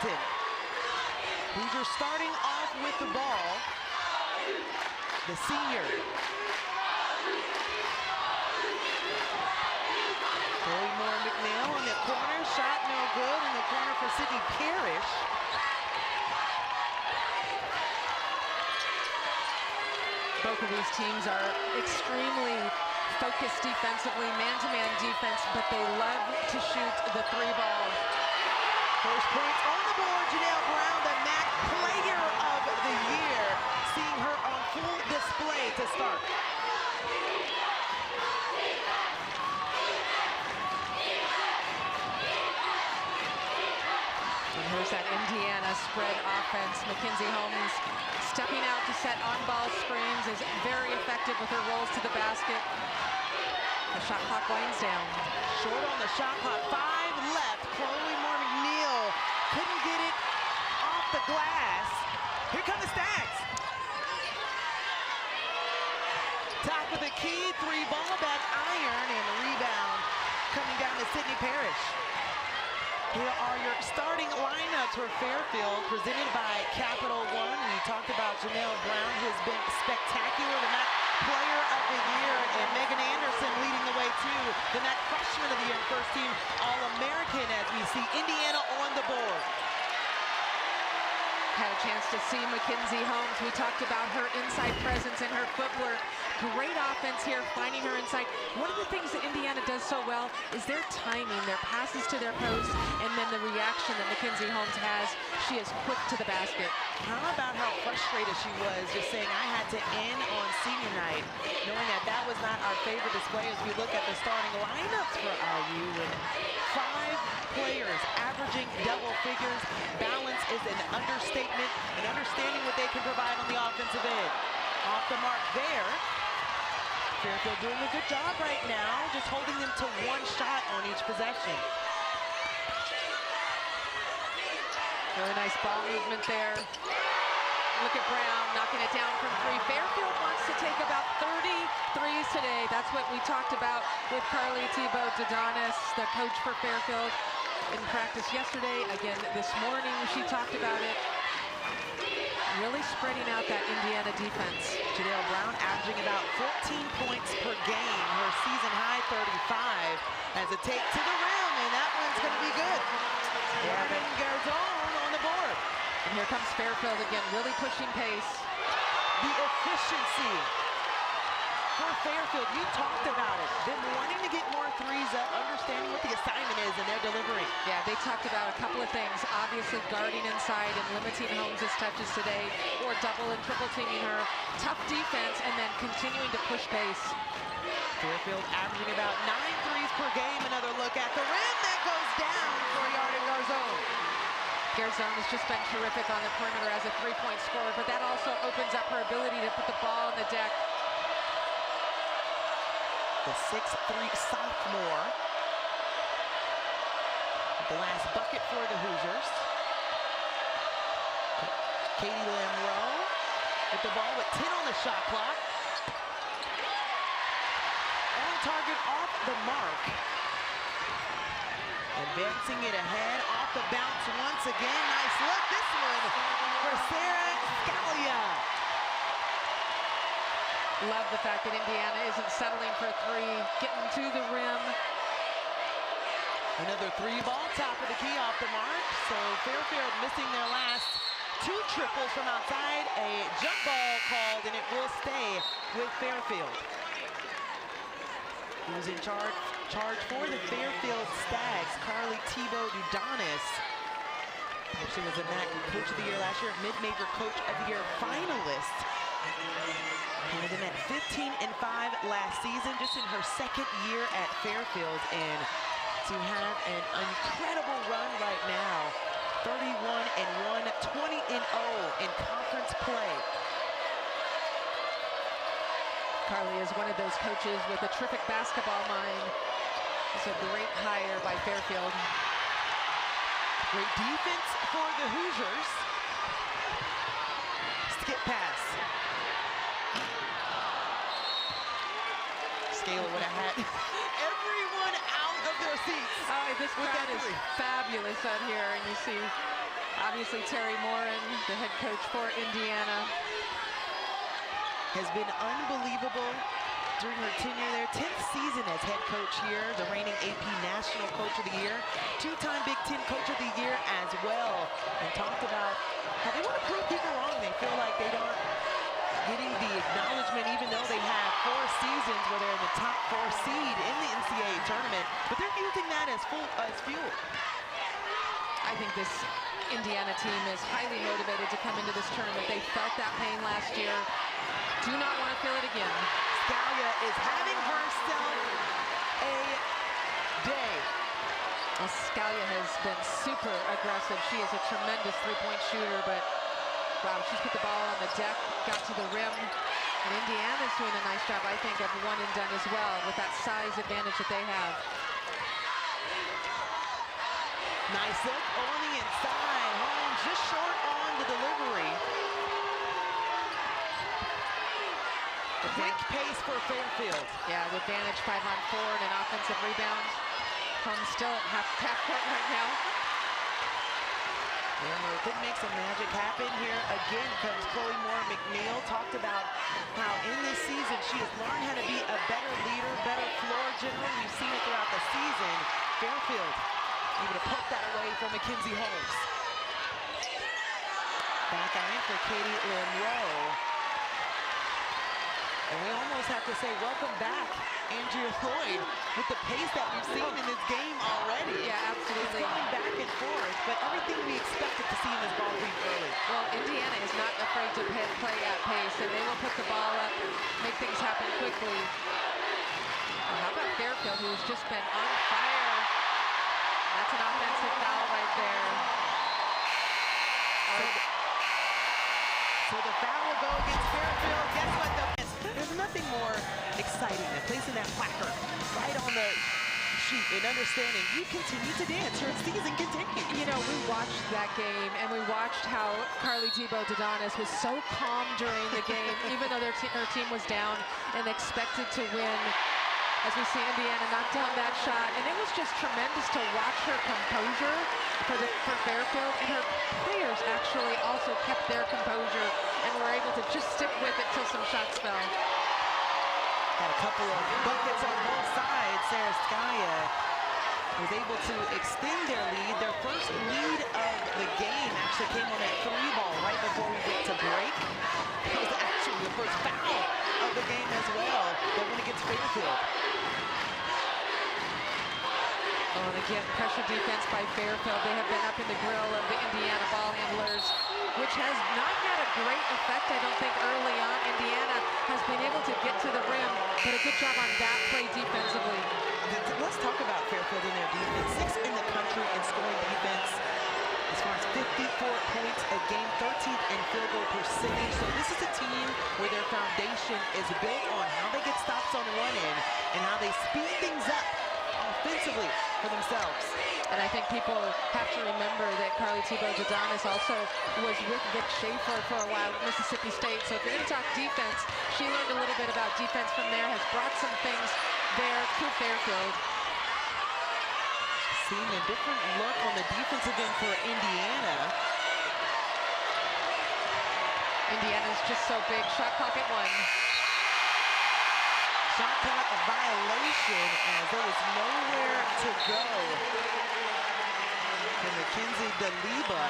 Washington. Hoosiers starting off with the ball. The senior. Chloe Moore-McNeil on the corner. Shot no good in the corner for Sydney Parrish. Both of these teams are extremely focused defensively, man-to-man defense, but they love to shoot the three ball. First points on the board, Janelle Brown, the MAC Player of the Year. Seeing her on full display to start. And here's that Indiana spread offense. Mackenzie Holmes stepping out to set on-ball screens, is very effective with her rolls to the basket. The shot clock winds down. Short on the shot clock, 5 left. Chloe Moore-McNeil couldn't get it off the glass. Here come the Stags. Top of the key, 3-ball back iron, and rebound coming down to Sydney Parrish. Here are your starting lineups for Fairfield, presented by Capital One. We talked about Janelle Brown, who has been spectacular, the MAC Player of the Year, and Megan Anderson leading the way too, the MAC Freshman of the Year and first team All-American, as we see Indiana on the board. Had a chance to see Mackenzie Holmes. We talked about her inside presence and her footwork. Great offense here, finding her inside. One of the things that Indiana does so well is their timing, their passes to their post, and then the reaction that Mackenzie Holmes has. She is quick to the basket. How about how frustrated she was, just saying I had to end on senior night, knowing that that was not our favorite display as we look at the starting lineups for IU, with 5 players averaging double figures. Balance is an understatement, and understanding what they can provide on the offensive end. Off the mark there. Fairfield doing a good job right now, just holding them to 1 shot on each possession. Really nice ball movement there. Look at Brown knocking it down from 3. Fairfield wants to take about 30 threes today. That's what we talked about with Carly Thibault-Dodonis, the coach for Fairfield, in practice yesterday. Again, this morning she talked about it. Really spreading out that Indiana defense. Janelle Brown averaging about 14 points per game. Her season high 35 as a take to the rim, and that one's going to be good. Erin Garzon on the board. And here comes Fairfield again, really pushing pace. The efficiency for Fairfield, you talked about it. Them wanting to get more threes up, understanding what the assignment is, and their delivery. Yeah, they talked about a couple of things. Obviously guarding inside and limiting Holmes' touches today, or double and triple teaming her. Tough defense, and then continuing to push pace. Fairfield averaging about 9 threes per game. Another look at the rim that goes down for Erin Garzon. Garzon has just been terrific on the perimeter as a 3-point scorer, but that also opens up her ability to put the ball on the deck. The 6'3" sophomore. The last bucket for the Hoosiers. Katie Lamroe with the ball with 10 on the shot clock. On target, off the mark. Advancing it ahead, off the bounce once again. Nice look, this one for Sarah Scalia. Love the fact that Indiana isn't settling for a 3, getting to the rim. Another 3-ball, top of the key, off the mark. So Fairfield missing their last 2 triples from outside. A jump ball called, and it will stay with Fairfield. Who's in charge for the Fairfield Stags, Carly Thibault-Dodonis. She was a MAC Coach of the Year last year, Mid-Major Coach of the Year finalist. And then at 15-5 last season, just in her 2nd year at Fairfield, and to have an incredible run right now, 31-1, 20-0 in conference play. Carly is one of those coaches with a terrific basketball mind. It's a great hire by Fairfield. Great defense for the Hoosiers. Skip pass. Scala would have had everyone out of their seats. Oh, this crowd is fabulous out here, and you see Obviously, Terry Morin, the head coach for Indiana, has been unbelievable during her tenure there. 10th season as head coach here, the reigning AP National Coach of the Year, two-time Big Ten Coach of the Year as well, and talked about how they want to prove people wrong. They feel like they aren't getting the acknowledgement, even though they have 4 seasons where they're in the top 4 seed in the NCAA tournament, but they're using that as fuel. I think this Indiana team is highly motivated to come into this tournament. They felt that pain last year. Do not want to feel it again. Scalia is having herself a day. Well, Scalia has been super aggressive. She is a tremendous three-point shooter, but wow, she's put the ball on the deck, got to the rim. And Indiana's doing a nice job, I think, of one and done as well with that size advantage that they have. Nice look on the inside. Holmes just short on the delivery. Quick pace for Fairfield. Yeah, the advantage 5-on-4 and an offensive rebound. Holmes still at half court right now. Yeah, could make some magic happen here. Again comes Chloe Moore McNeil. Talked about how in this season she has learned how to be a better leader, better floor general. We've seen it throughout the season. Fairfield able to poke that away from Mackenzie Holmes. Back out in for Katie Monroe. And we almost have to say welcome back, Andrea Lloyd, with the pace that we've seen in this game already. Yeah, absolutely. It's going back and forth, but everything we expected to see in this ball game early. Well, Indiana is not afraid to play at pace, and they will put the ball up, make things happen quickly. Well, how about Fairfield, who's just been on fire? That's an offensive foul right there. So the foul will go against Fairfield. Guess what, though? There's nothing more exciting than placing that placard right on the sheet and understanding you continue to dance. Your season continues. You know, we watched that game, and we watched how Carly Thibault-Dadonis was so calm during the game, even though her team was down and expected to win. As we see Indiana knock down that shot, and it was just tremendous to watch her composure for Fairfield, and her players actually also kept their composure and were able to just stick with it till some shots fell. Got a couple of buckets on both sides. Sarah Scalia was able to extend their lead. Their first lead of the game actually came on that 3-ball right before we went to break. It was actually the first foul of the game as well. That went against Fairfield. Oh, and again, pressure defense by Fairfield. They have been up in the grill of the Indiana ball handlers, which has not had a great effect, I don't think, early on. Indiana has been able to get to the rim, but a good job on that play defensively. Let's talk about Fairfield in their defense. 6th in the country in scoring defense. As far as 54 points a game, 13th in field goal percentage. So this is a team where their foundation is built on how they get stops on one end and how they speed things up offensively for themselves. And I think people have to remember that Carly Thibault-Dadonis also was with Vic Schaefer for a while at Mississippi State. So if you're going to talk defense, she learned a little bit about defense from there, has brought some things there to Fairfield. Seeing a different look on the defensive end for Indiana. Indiana's just so big. Shot clock at 1. Shot clock violation as there was nowhere to go for Mackenzie Daliba.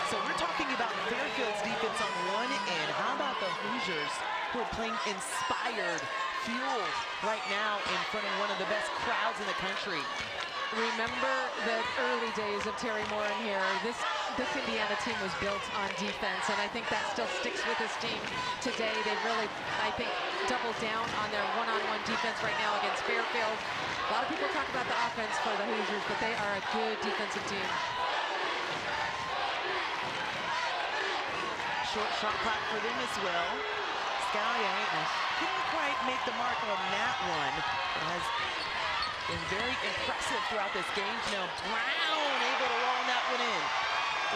So we're talking about Fairfield's defense on one end. How about the Hoosiers, who are playing inspired, fueled right now in front of one of the best crowds in the country? Remember the early days of Terry Morin here. This Indiana team was built on defense, and I think that still sticks with this team today. They've really, I think, doubled down on their one-on-one defense right now against Fairfield. A lot of people talk about the offense for the Hoosiers, but they are a good defensive team. Short shot clock for them as well. Scalia couldn't quite make the mark on that one. It has been very impressive throughout this game. Now Brown able to roll that one in.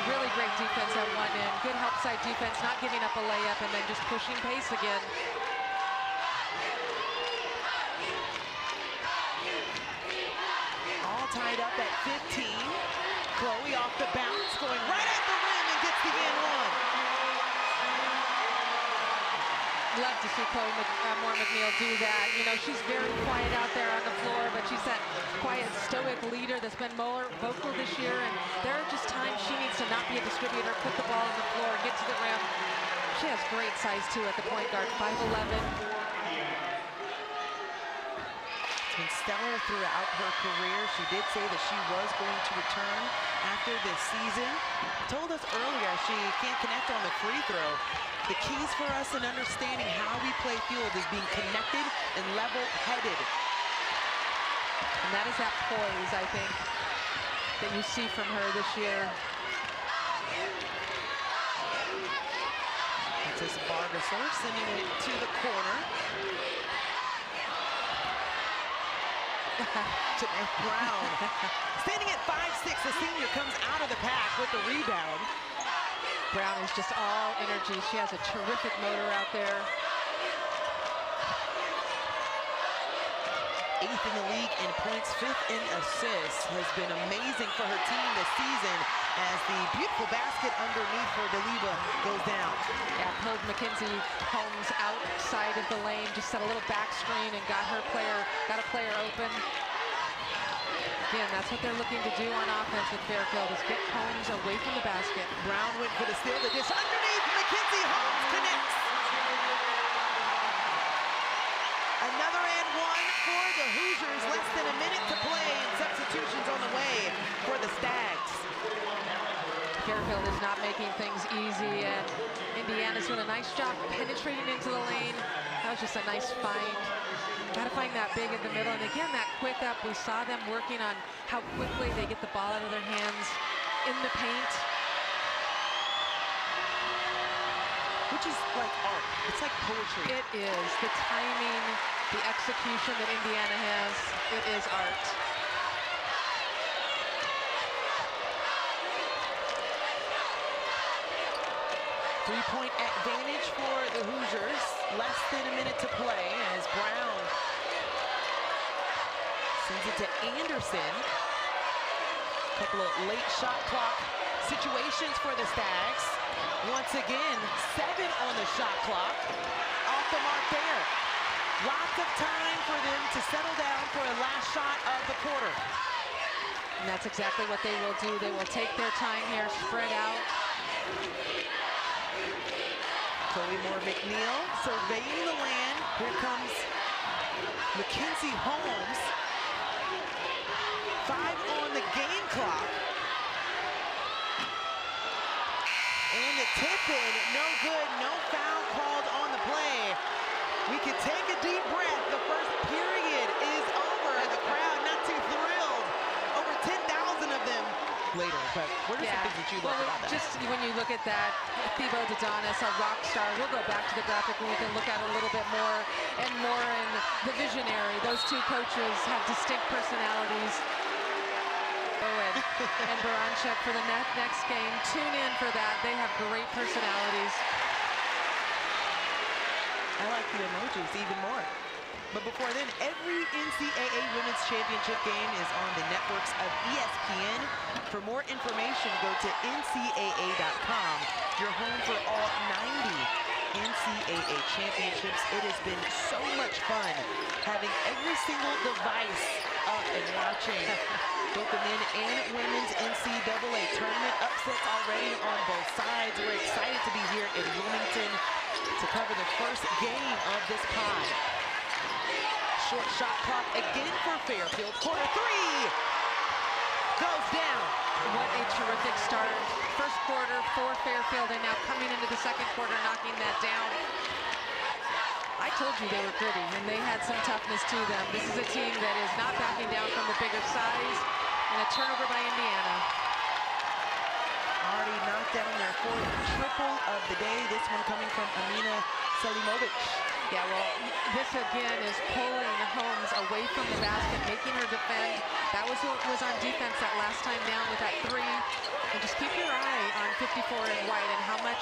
Really great defense at one end. Good help side defense, not giving up a layup and then just pushing pace again. All tied up at 15. Chloe off the bounce, going right at the rim and gets the and one. Love to see Chloe Moore McNeil do that. You know, she's very quiet out there on the floor, but she's that quiet, stoic leader that's been more vocal this year. And there are just times she needs to not be a distributor, put the ball on the floor, get to the rim. She has great size, too, at the point guard, 5'11". It's been stellar throughout her career. She did say that she was going to return after this season. Told us earlier she can't connect on the free throw. The keys for us in understanding how we play field is being connected and level-headed. And that is that poise, I think, that you see from her this year. It's Vargasor sending it to the corner. Jeanette Brown, standing at 5'6", the senior comes out of the pack with the rebound. Brown is just all energy. She has a terrific motor out there. 8th in the league in points, 5th in assists. Has been amazing for her team this season as the beautiful basket underneath for Deliba goes down. Yeah, pulled Mackenzie Holmes outside of the lane, just set a little back screen and got a player open. Again, that's what they're looking to do on offense with Fairfield, is get Holmes away from the basket. Brown went for the steal, the dish underneath, Mackenzie Holmes connects. Another and one for the Hoosiers, less than a minute to play, and substitutions on the way for the Stags. Fairfield is not making things easy, and Indiana's doing a nice job penetrating into the lane. That was just a nice find. Got to find that big in the middle, and again, that quick up, we saw them working on how quickly they get the ball out of their hands in the paint. Which is like art. It's like poetry. It is. The timing, the execution that Indiana has, it is art. Three-point advantage for the Hoosiers. Less than a minute to play as Brown sends it to Anderson. Couple of late shot clock situations for the Stags. Once again, 7 on the shot clock. Off the mark there. Lots of time for them to settle down for a last shot of the quarter. And that's exactly what they will do. They will take their time here, spread out. Chloe Moore McNeil surveying the land. Here comes Mackenzie Holmes. 5 on the game clock. And the tip-in, no good, no foul called on the play. We can take a deep breath. The first period is over. The crowd not too thrilled. Over 10,000 of them later. But what are some things that you love about that? Just when you look at that, Thibaut Dodonis, a rock star. We'll go back to the graphic and we can look at it a little bit more and more in the visionary. Those two coaches have distinct personalities. And Baranchuk for the next game. Tune in for that. They have great personalities. I like the emojis even more. But before then, every NCAA Women's Championship game is on the networks of ESPN. For more information, go to ncaa.com. Your home for all 90 NCAA championships. It has been so much fun having every single device up and watching both the men and women's NCAA tournament upsets already on both sides. We're excited to be here in Wilmington to cover the first game of this pod. Short shot clock again for Fairfield. Quarter 3 goes down. What a terrific start. First quarter for Fairfield, and now coming into the second quarter, knocking that down. I told you they were gritty, and they had some toughness to them. This is a team that is not backing down from the bigger size, and a turnover by Indiana. Already knocked down their fourth triple of the day. This one coming from Amina Selimovic. Yeah, well, this again is pulling Holmes away from the basket, making her defend. That was who was on defense that last time down with that 3. And just keep your eye on 54 and White and how much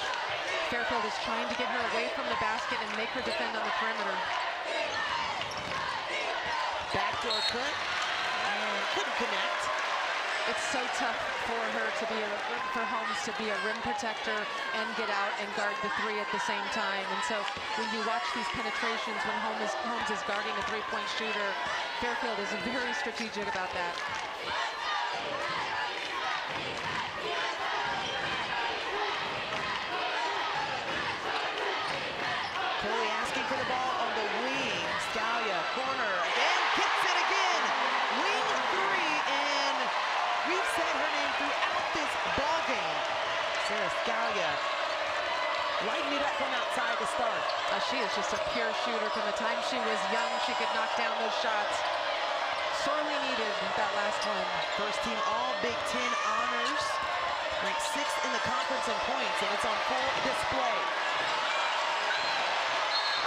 Fairfield is trying to get her away from the basket and make her defend on the perimeter. Backdoor cut and couldn't connect. It's so tough for her to be for Holmes to be a rim protector and get out and guard the three at the same time. And so when you watch these penetrations, when Holmes is guarding a three-point shooter, Fairfield is very strategic about that. Chloe asking for the ball on the wing. Scalia, corner, again, gets it again. Wing three, and we've said her name throughout this ball game. Sarah Scalia lighting it up from outside to start. She is just a pure shooter. From the time she was young, she could knock down those shots. Sorely needed that last one. First team all Big Ten honors. Ranked 6th in the conference in points, and it's on full display.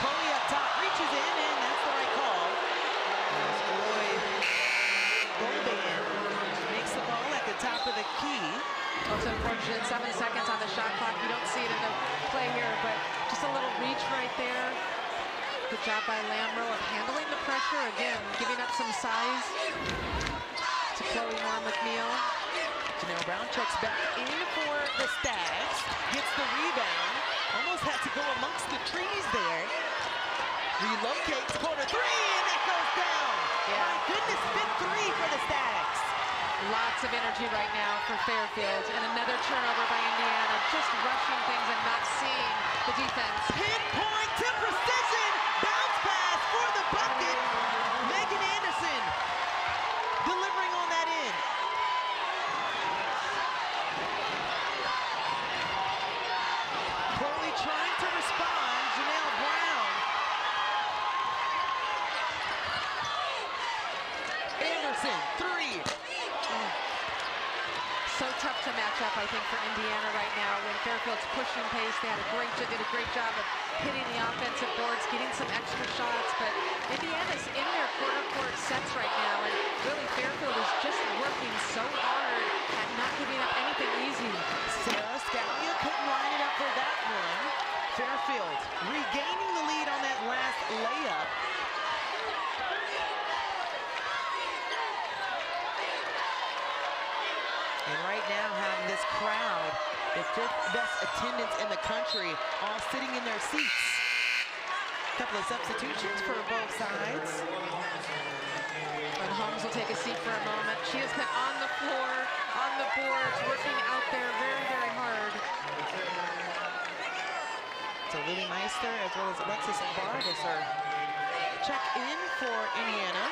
Chloe up top, reaches in, and that's the right call. As Boban makes the ball at the top of the key. Also unfortunate, 7 seconds on the shot clock. You don't see it in the play here, but just a little reach right there. Good job by Lamro of handling the pressure. Again, giving up some size to Chloe Moore McNeil. Janelle Brown checks back in for the Stags. Gets the rebound. Almost had to go amongst the trees there. Relocates, corner three, and that goes down. Yeah. My goodness, big three for the Stags. Lots of energy right now for Fairfield. And another turnover by Indiana. Just rushing things and not seeing the defense. Pinpoint to precision. Bounce pass for the bucket. Megan Anderson delivering on that end. Chloe trying to respond. Janelle Brown. Anderson, three. So tough to match up, I think, for Indiana right now. When Fairfield's pushing pace, they did a great job of hitting the offensive boards, getting some extra shots. But Indiana's in their quarter court sets right now, and really Fairfield is just working so hard at not giving up anything easy. Sarah Scalia couldn't line it up for that one. Fairfield regaining the lead on that last layup. And right now having this crowd, the 5th best attendance in the country, all sitting in their seats. A couple of substitutions for both sides. And Holmes will take a seat for a moment. She has been on the floor, on the boards, working out there very, very hard. So Lily Meister as well as Alexis Vargas are check in for Indiana.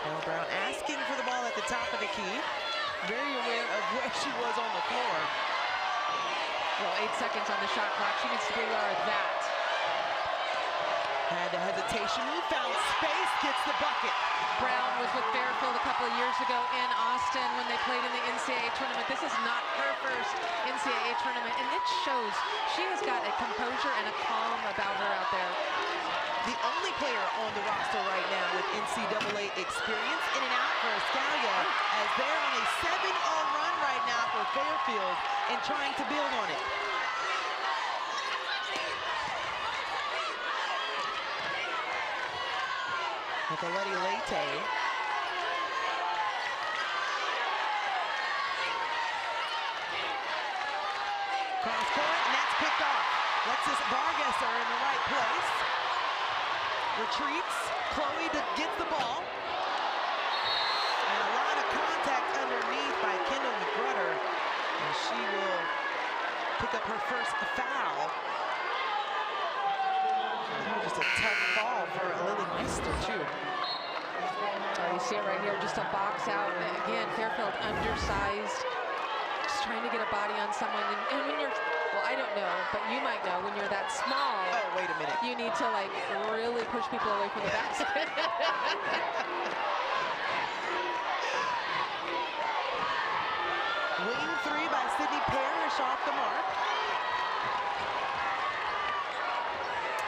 Janelle Brown asking for the ball at the top of the key. Very aware of where she was on the floor. Well, 8 seconds on the shot clock. She needs to be aware of that. Had the hesitation, found space, gets the bucket. Brown was with Fairfield a couple of years ago in Austin when they played in the NCAA tournament. This is not her first NCAA tournament, and it shows. She has got a composure and a calm about her out there. The only player on the roster right now with NCAA experience. In and out for Scalia as they're on a 7-0 run right now for Fairfield and trying to build on it. Nicoletti Leite. Cross court, and that's picked off. Alexis Vargas are in the right place. Retreats. Chloe gets the ball. And a lot of contact underneath by Kendall McGruder. And she will pick up her first foul. Just a tough fall for Lily Meister, too. Oh, you see it right here, just a box out. And again, Fairfield undersized. Just trying to get a body on someone. And when you're, well, I don't know, but you might know when you're that small. Oh, wait a minute. You need to, like, really push people away from the basket. Wing three by Sydney Parrish off the mark.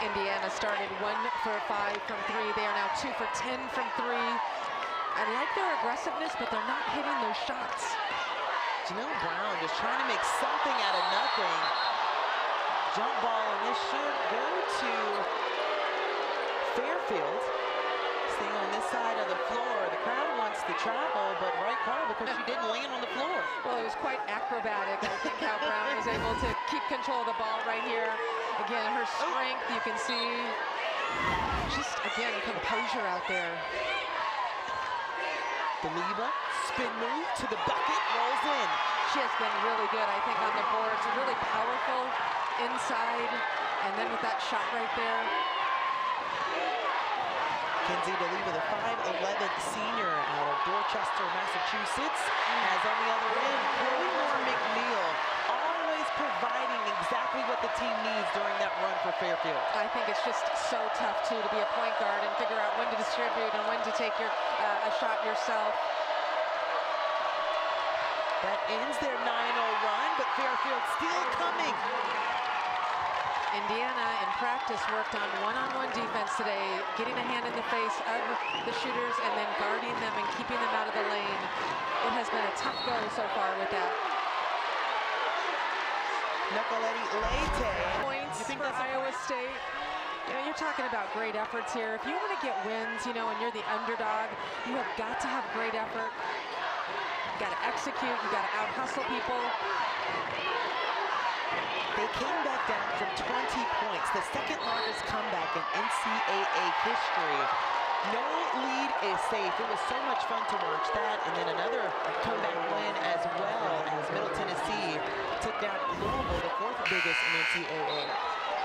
Indiana started 1 for 5 from 3. They are now 2 for 10 from 3. I like their aggressiveness, but they're not hitting those shots. Janelle Brown just trying to make something out of nothing. Jump ball, and this should go to Fairfield. Staying on this side of the floor. The crowd wants travel, but right call because she didn't land on the floor. Well, it was quite acrobatic. I think how Brown was able to keep control of the ball right here. Again, her strength, you can see. Just, again, composure out there. Deliva, spin move to the bucket, rolls in. She has been really good, I think, on the boards. Really powerful inside, and then with that shot right there. Kenzie Deliva, the 5'11" senior out of Dorchester, Massachusetts, as on the other end, Chloe McNeil, always providing exactly what the team needs during that run for Fairfield. I think it's just so tough, too, to be a point guard and figure out when to distribute and when to take your a shot yourself. That ends their 9-0 run, but Fairfield still coming. Indiana in practice worked on one-on-one defense today, getting a hand in the face of the shooters and then guarding them and keeping them out of the lane. It has been a tough go so far with that. Nicolette Leite. Points for Iowa State. You know, you're talking about great efforts here. If you want to get wins, you know, and you're the underdog, you have got to have great effort. You got to execute, you got to out-hustle people. They came back down from 20 points, the second largest comeback in NCAA history. No lead is safe. It was so much fun to watch that, and then another comeback win as well as Middle Tennessee took down Louisville, the fourth biggest in NCAA.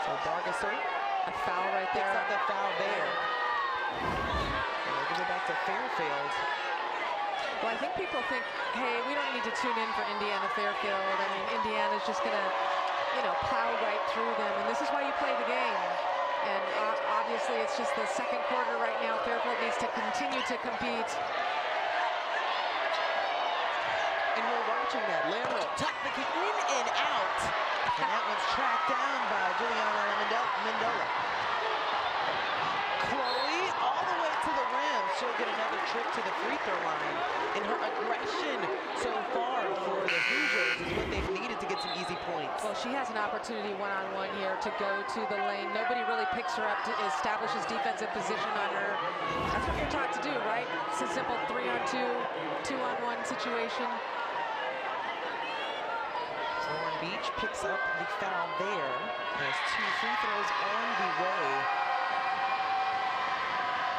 So Bargasser, a foul right there. Picks up the foul there. We'll give it back to Fairfield. Well, I think people think, hey, we don't need to tune in for Indiana Fairfield. I mean, Indiana's just going to, you know, plow right through them, and this is why you play the game. And obviously, it's just the second quarter right now. Fairfield needs to continue to compete. And we're watching that. Lamro, top the kick in and out. And that one's tracked down by Juliana Mendola. Chloe, all the way to the rim. She'll get another trip to the free throw line. And her aggression so far for the Hoosiers is what they've needed to get some easy points. Well, she has an opportunity one-on-one here to go to the lane. Nobody really picks her up to establish his defensive position on her. That's what you're taught to do, right? It's a simple 3-on-2, 2-on-1 situation. Lauren Beach picks up the foul there. There's 2 free throws on the way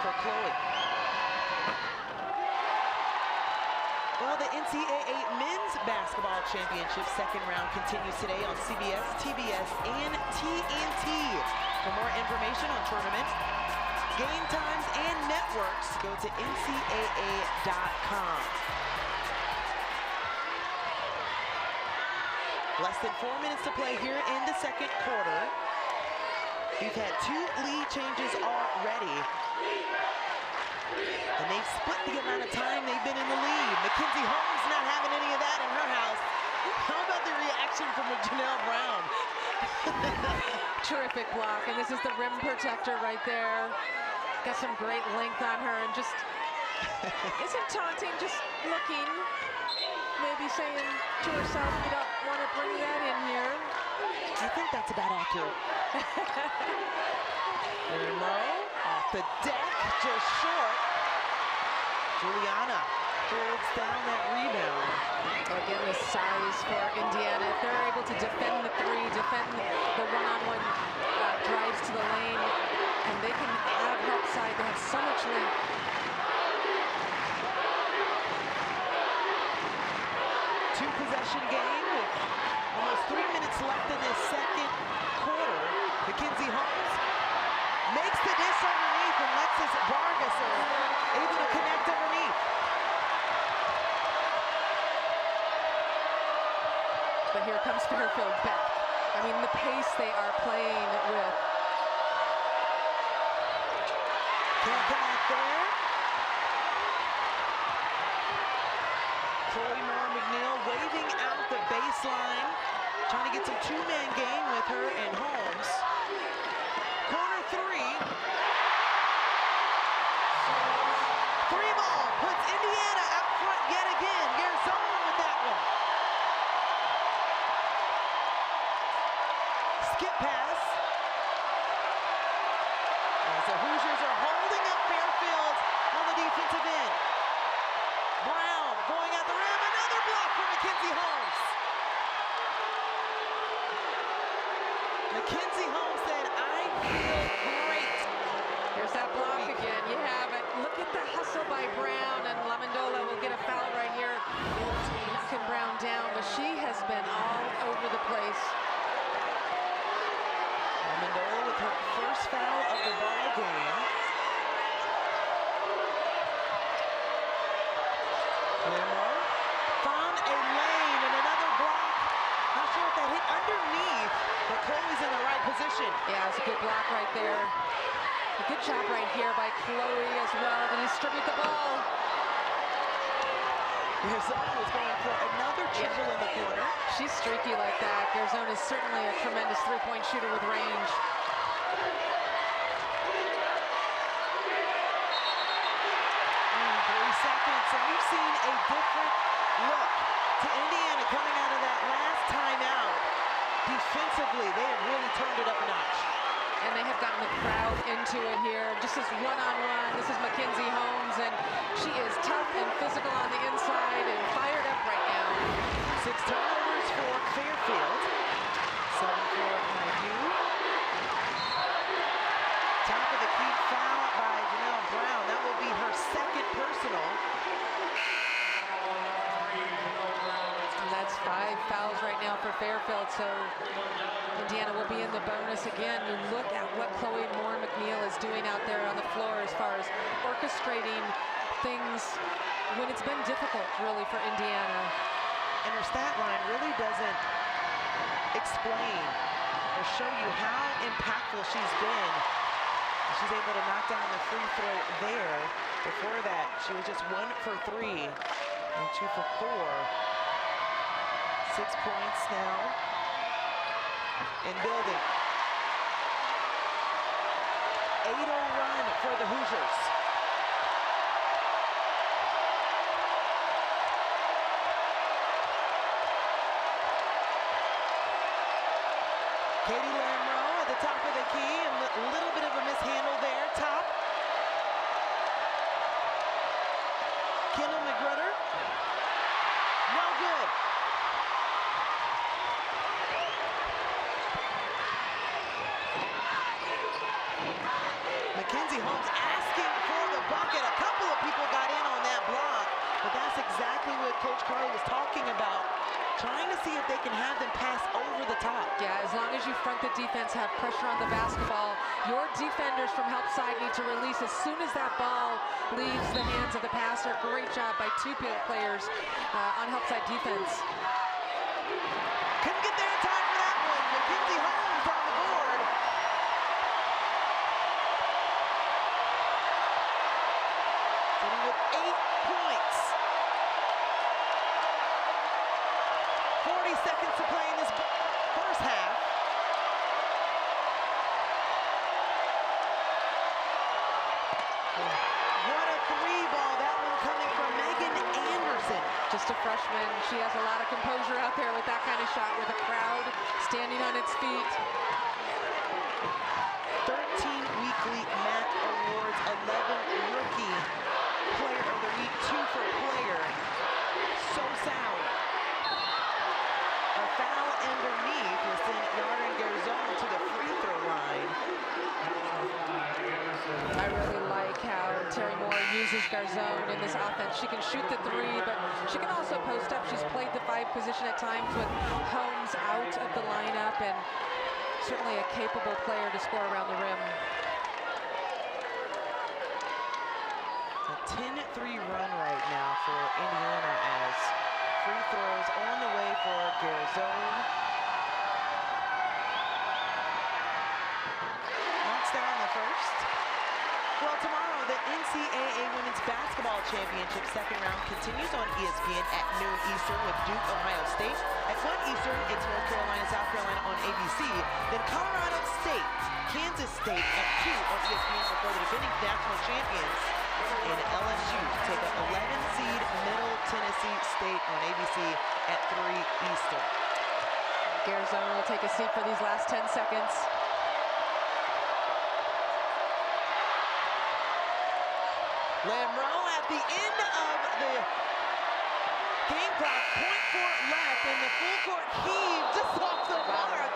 for Chloe. Well, the NCAA Men's Basketball Championship second round continues today on CBS, TBS, and TNT. For more information on tournaments, game times, and networks, go to ncaa.com. Less than 4 minutes to play here in the second quarter. We've had 2 lead changes already. And they've split the amount of time they've been in the lead. Mackenzie Holmes not having any of that in her house. How about the reaction from Janelle Brown? Terrific block, and this is the rim protector right there. Got some great length on her, and just isn't taunting, just looking, maybe saying to herself, you don't want to bring that in here. I think that's about accurate. Monroe off the deck, just short. Juliana holds down that rebound. Again, the size for Indiana. If they're able to defend the 3, defend the one-on-one drives to the lane, and they can have help side, they have so much length. Two-possession game with almost 3 minutes left in this second quarter. Mackenzie Holmes makes the dish underneath, and Alexis Bargasser able to connect underneath. But here comes Fairfield back. I mean, the pace they are playing with. Can't connect there. Chloe McNeil waving out the baseline, trying to get some 2-man game with her and Holmes. Corner 3. 3-ball puts Indiana out front yet again. Garzon with that one. Skip pass. As the Hoosiers are holding up Fairfield on the defensive end. Lamro found a lane and another block. Not sure if that hit underneath, but Chloe's in the right position. Yeah, it's a good block right there. A good job right here by Chloe as well to distribute the ball. Garzon was going for another triple in the corner. She's streaky like that. Garzon is certainly a tremendous three-point shooter with range. 3 seconds, and we've seen a different look to Indiana coming out of that last timeout. Defensively, they have really turned it up a notch. And they have gotten the crowd into it here. Just as one-on-one, this is Mackenzie Holmes, and she is tough and physical on the inside and fired up right now. 6 turnovers for Fairfield. 7 for IU. Top of the key foul by Janelle Brown. That will be her second personal. And that's 5 fouls right now for Fairfield, so Indiana will be in the bonus again. You look at what Chloe Moore McNeil is doing out there on the floor as far as orchestrating things when it's been difficult, really, for Indiana. And her stat line really doesn't explain or show you how impactful she's been. She's able to knock down the free throw there. Before that, she was just 1 for 3 and 2 for 4. 6 points now. And building. 8-0 run for the Hoosiers. Katie Lamro at the top of the key, and a little bit of a mishandle there. Top. Kendall McGruder. No good. Mackenzie Holmes asking for the bucket. A couple of people got in on that block, but that's exactly what Coach Carly was talking about, trying to see if they can have them pass over the top. Yeah, as long as you front the defense, have pressure on the basketball, your defenders from help side need to release as soon as that ball leaves the hands of the passer. Great job by 2 players on help side defense. Couldn't get there in time for that one. Mackenzie Holmes on the board. Sitting with 8 points. 40 seconds to play in this first half. What a 3 ball. That one coming from Megan Anderson. Just a freshman. She has a lot of composure out there with that kind of shot, with a crowd standing on its feet. 13 weekly MAC awards, 11 rookie player of the week, 2 for player. So sound. A foul underneath will send Yara Garzon to the free throw line. I really like how Terry Moore uses Garzon in this offense. She can shoot the 3, but she can also post up. She's played the 5 position at times with Holmes out of the lineup, and certainly a capable player to score around the rim. A 10-3 run right now for Indiana as free throws on the way for Garzon. Knocks down the first. Well, tomorrow, the NCAA Women's Basketball Championship second round continues on ESPN at noon Eastern with Duke, Ohio State. At 1 Eastern, it's North Carolina, South Carolina on ABC. Then Colorado State, Kansas State at 2 on ESPN before the defending national champions. And LSU take up 11 seed Middle Tennessee State on ABC at 3 Eastern. Garzon will take a seat for these last 10 seconds. Lamro at the end of the game clock, 0.4 left, and the full court heave just off the mark.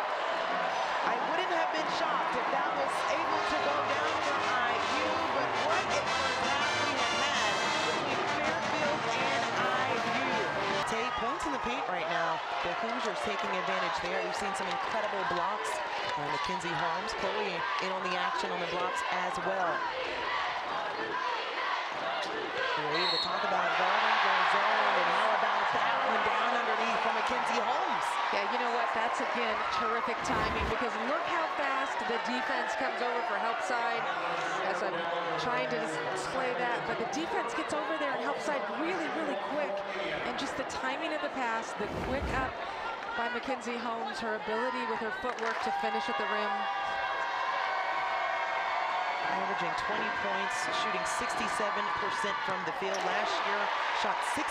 I wouldn't have been shocked if that was able to go down for IU, but what a first half we have had between Fairfield and IU. Tate points in the paint right now. The Hoosiers taking advantage there. We've seen some incredible blocks. Mackenzie Holmes, Chloe in on the action on the blocks as well. We're able to talk about Garden Garzon terrific timing, because look how fast the defense comes over for help side. As I'm trying to display that, but the defense gets over there and help side really, really quick. And just the timing of the pass, the quick up by Mackenzie Holmes, her ability with her footwork to finish at the rim. Averaging 20 points, shooting 67% from the field. Last year, shot 65%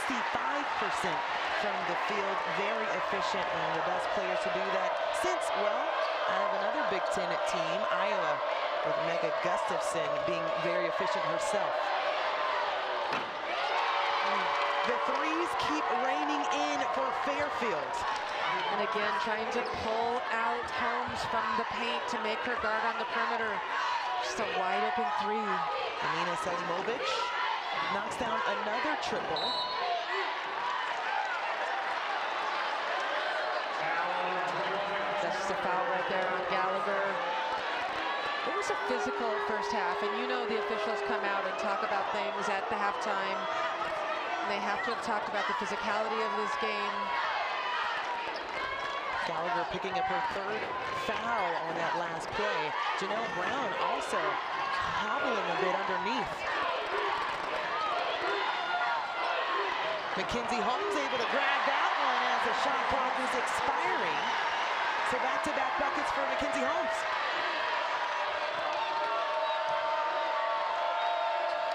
from the field. Very efficient, and the best players to do that since, well, I have another Big Ten team, Iowa, with Mega Gustafson being very efficient herself. The threes keep raining in for Fairfield. And again, trying to pull out Holmes from the paint to make her guard on the perimeter. Just a wide open three. Alina Selimovic knocks down another triple. That's just a foul right there on Gallagher. It was a physical first half, and you know the officials come out and talk about things at the halftime. And they have to have talked about the physicality of this game. Gallagher picking up her third foul on that last play. Janelle Brown also hobbling a bit underneath. Mackenzie Holmes able to grab that one as the shot clock was expiring. So back-to-back buckets for Mackenzie Holmes.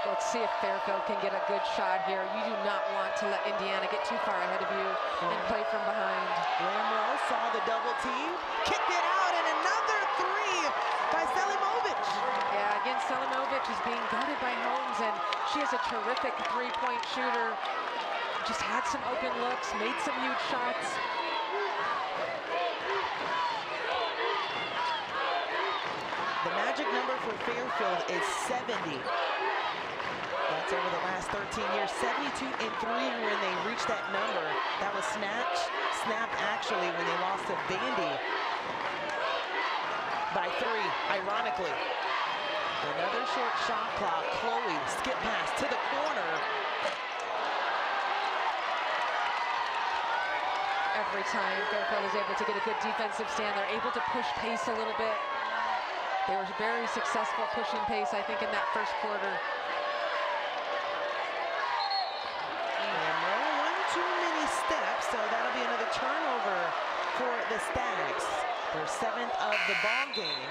Let's see if Fairfield can get a good shot here. You do not want to let Indiana get too far ahead of you and play from behind. Lamro saw the double team, kicked it out, and another three by Selimovic. Yeah, again, Selimovic is being guarded by Holmes, and she is a terrific three-point shooter. Just had some open looks, made some huge shots. The magic number for Fairfield is 70. That's over the last 13 years. 72 and 3 when they reached that number. That was snapped actually when they lost to Vandy by 3, ironically. Another short shot clock. Chloe, skip pass to the corner. Every time Fairfield is able to get a good defensive stand, they're able to push pace a little bit. They were very successful pushing pace, I think, in that first quarter. Steps, so that'll be another turnover for the Stags. Their 7th of the ball game.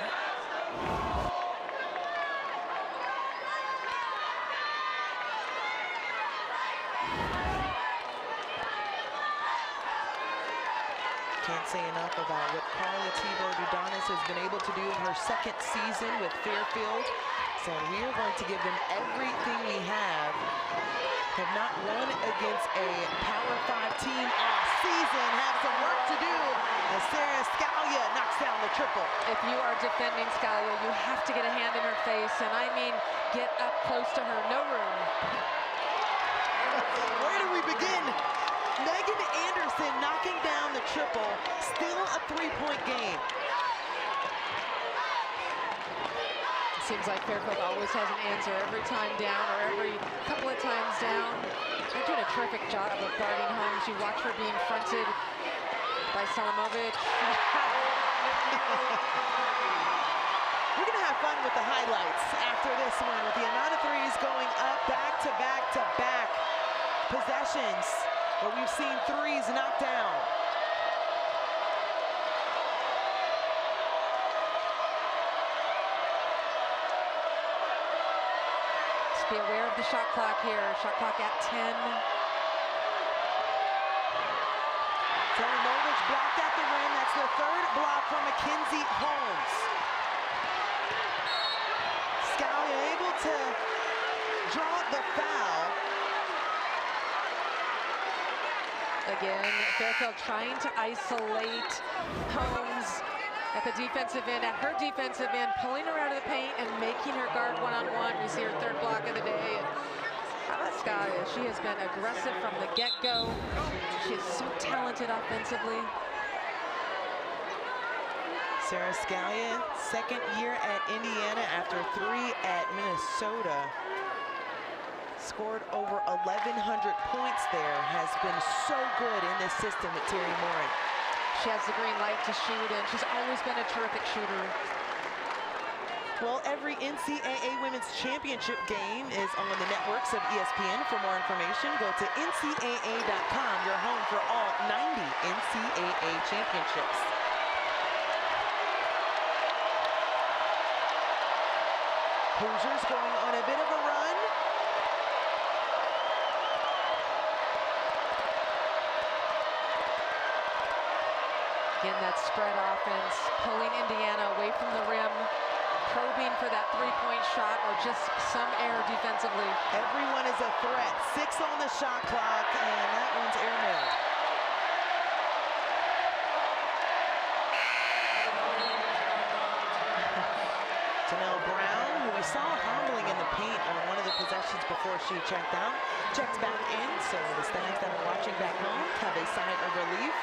Can't say enough about what Carla Thibault-Dudonis has been able to do in her 2nd season with Fairfield. So we are going to give them everything we have. Have not won against a Power 5 team all season. Have some work to do as Sarah Scalia knocks down the triple. If you are defending Scalia, you have to get a hand in her face, and I mean get up close to her. No room. Where do we begin? Megan Anderson knocking down the triple. Still a 3-point game. Seems like Fairfield always has an answer every time down or every couple of times down. They're doing a terrific job of guarding Holmes. You watch her being fronted by Selimovic. We're going to have fun with the highlights after this one, with the amount of threes going up back to back to back possessions where we've seen threes knocked down. Be aware of the shot clock here. Shot clock at 10. Selimovic blocked at the rim. That's the 3rd block from Mackenzie Holmes. Scalia able to draw the foul. Again, Fairfield trying to isolate Holmes at the defensive end, at her defensive end, pulling her out of the paint and making her guard one-on-one. We see her 3rd block of the day. And how about Scalia? She has been aggressive from the get-go. She is so talented offensively. Sarah Scalia, 2nd year at Indiana after 3 at Minnesota. Scored over 1,100 points there. Has been so good in this system with Terry Morin. she has the green light to shoot, and she's always been a terrific shooter. Well, every NCAA Women's Championship game is on the networks of ESPN. For more information, go to ncaa.com, your home for all 90 NCAA championships. Hoosiers going on a bit of a run. Again, that spread offense, pulling Indiana away from the rim, probing for that three-point shot or just some air defensively. Everyone is a threat. 6 on the shot clock, and that one's airmailed. Janelle Brown, who we saw humbling in the paint on one of the possessions before she checked out, checks back in, so the Stags that are watching back home have a sigh of relief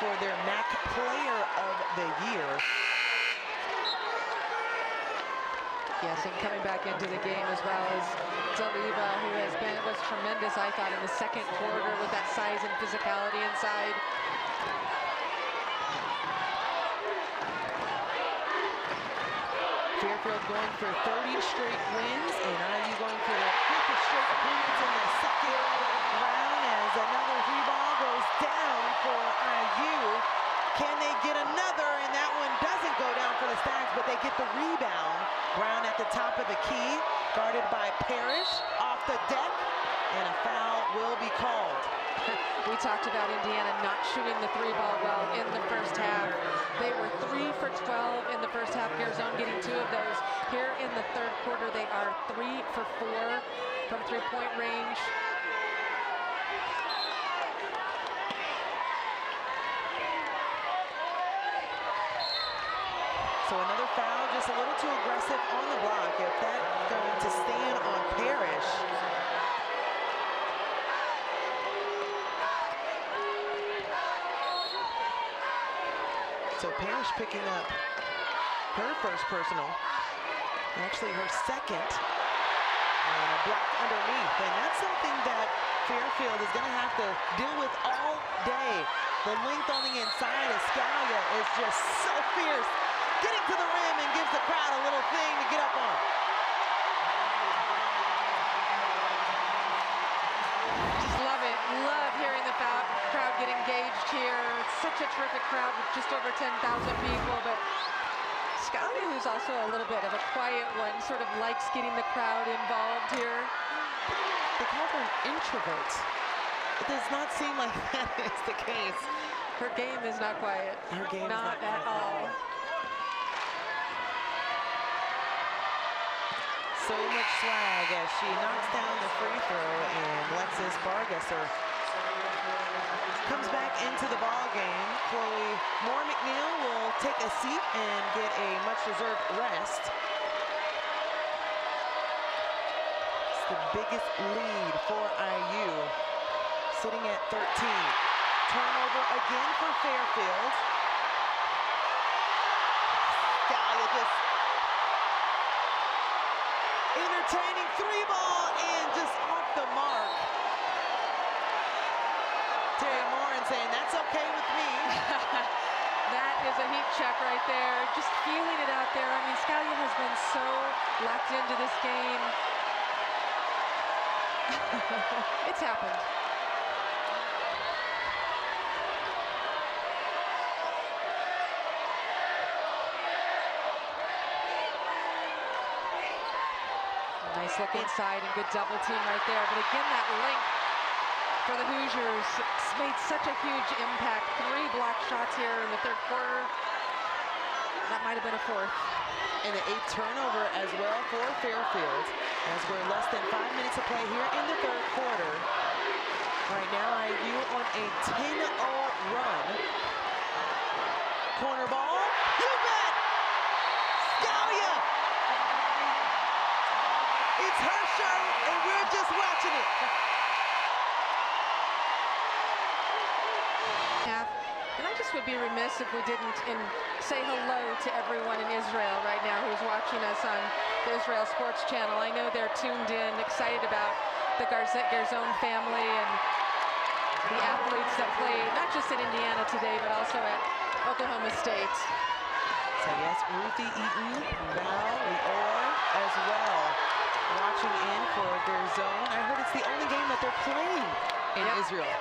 for their MAC Player of the Year. Yes, and coming back into the game as well as Daliba, who was tremendous, I thought, in the second quarter with that size and physicality inside. Fairfield going for 30 straight wins, and IU going for their 5th straight appearance in the second round as another 3-ball goes down for IU. Can they get another? And that one doesn't go down for the Stags, but they get the rebound. Brown at the top of the key, guarded by Parrish, off the deck, and a foul will be called. We talked about Indiana not shooting the 3-ball well in the first half. They were 3 for 12 in the first half. Arizona getting 2 of those. Here in the third quarter, they are 3 for 4 from three-point range. So another foul, just a little too aggressive on the block. If that's going to stand on Parrish. So Parrish picking up her first personal, actually her second, and a block underneath. And that's something that Fairfield is going to have to deal with all day. The length on the inside of Scalia is just so fierce. Getting to the rim and gives the crowd a little thing to get up on. Just love it. Love hearing the crowd get engaged here. It's such a terrific crowd with just over 10,000 people. But Scalia, who's also a little bit of a quiet one, sort of likes getting the crowd involved here. They call her an introvert. It does not seem like that is the case. Her game is not quiet. Her game not is not at all. So much swag as she knocks down the free throw, and Lexis Bargesser comes back into the ball game. Chloe Moore McNeil will take a seat and get a much-deserved rest. It's the biggest lead for IU, sitting at 13. Turnover again for Fairfield. Scalia just entertaining 3-ball and just off the mark. Terry Morin saying, that's okay with me. That is a heat check right there. Just feeling it out there. I mean, Scalia has been so locked into this game. It's happened. Nice look inside and good double team right there. But again, that length for the Hoosiers made such a huge impact. 3 block shots here in the third quarter. That might have been a 4th. And an 8th turnover as well for Fairfield, as we're less than 5 minutes to play here in the third quarter. Right now, IU on a 10-0 run. Corner ball. You bet! Scalia! It's her show, and we're just watching it. And I just would be remiss if we didn't say hello to everyone in Israel right now who's watching us on the Israel Sports Channel. I know they're tuned in, excited about the Garzon family and the athletes. athletes that played not just at Indiana today, but also at Oklahoma State. So yes, Ruthie Eaton, Val, Leor as well, watching in for their zone. I heard it's the only game that they're playing in Israel.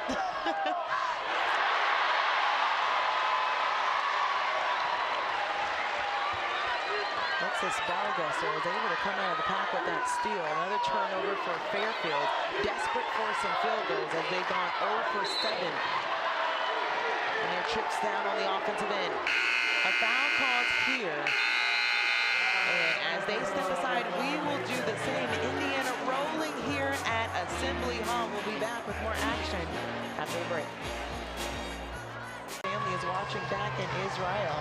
Alexis Vargas was able to come out of the pack with that steal. Another turnover for Fairfield. Desperate for some field goals as they've gone 0 for 7. And their trips down on the offensive end. A foul called here. And as they step aside, we will do the same. Indiana rolling here at Assembly Hall. We'll be back with more action after the break. Family is watching back in Israel.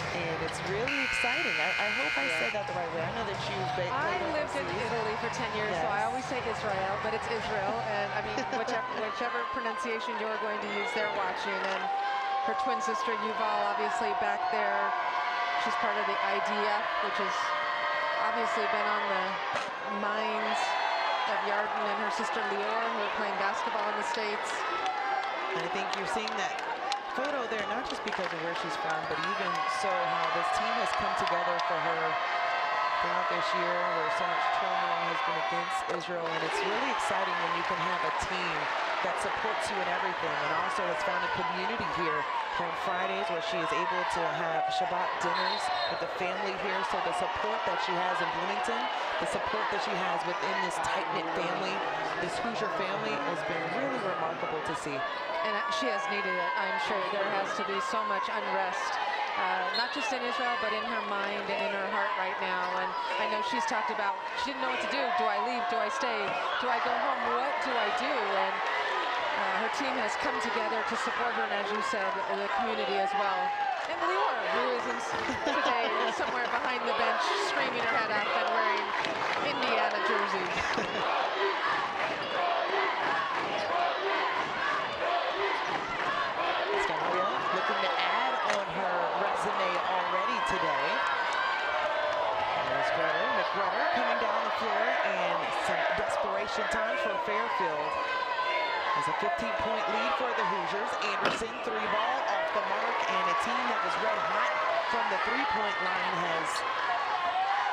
And it's really exciting. I hope I said that the right way. I know that you I lived in Italy for 10 years, so I always say Israel, but it's Israel. And I mean, whichever pronunciation you're going to use, they're watching. And her twin sister, Yuval, obviously back there. She's part of the IDF, which has obviously been on the minds of Yarden and her sister Leor, who are playing basketball in the States. And I think you're seeing that photo there, not just because of where she's from, but even so how this team has come together for her throughout this year where so much turmoil has been against Israel. And it's really exciting when you can have a team that supports you in everything, and also has found a community here on Fridays where she is able to have Shabbat dinners with the family here. So the support that she has in Bloomington, the support that she has within this tight-knit family, this Hoosier family, has been really remarkable to see. And she has needed it. I'm sure there has to be so much unrest, not just in Israel, but in her mind and in her heart right now. And I know she's talked about, she didn't know what to do. Do I leave? Do I stay? Do I go home? What do I do? And her team has come together to support her, and as you said, the community as well. And Leor, who is today somewhere behind the bench, screaming her head off and wearing Indiana jerseys. Looking to add on her resume already today. There's McGrutter coming down the floor, and some desperation time for Fairfield. There's a 15-point lead for the Hoosiers. Anderson, 3-ball off the mark, and a team that was red hot from the three-point line has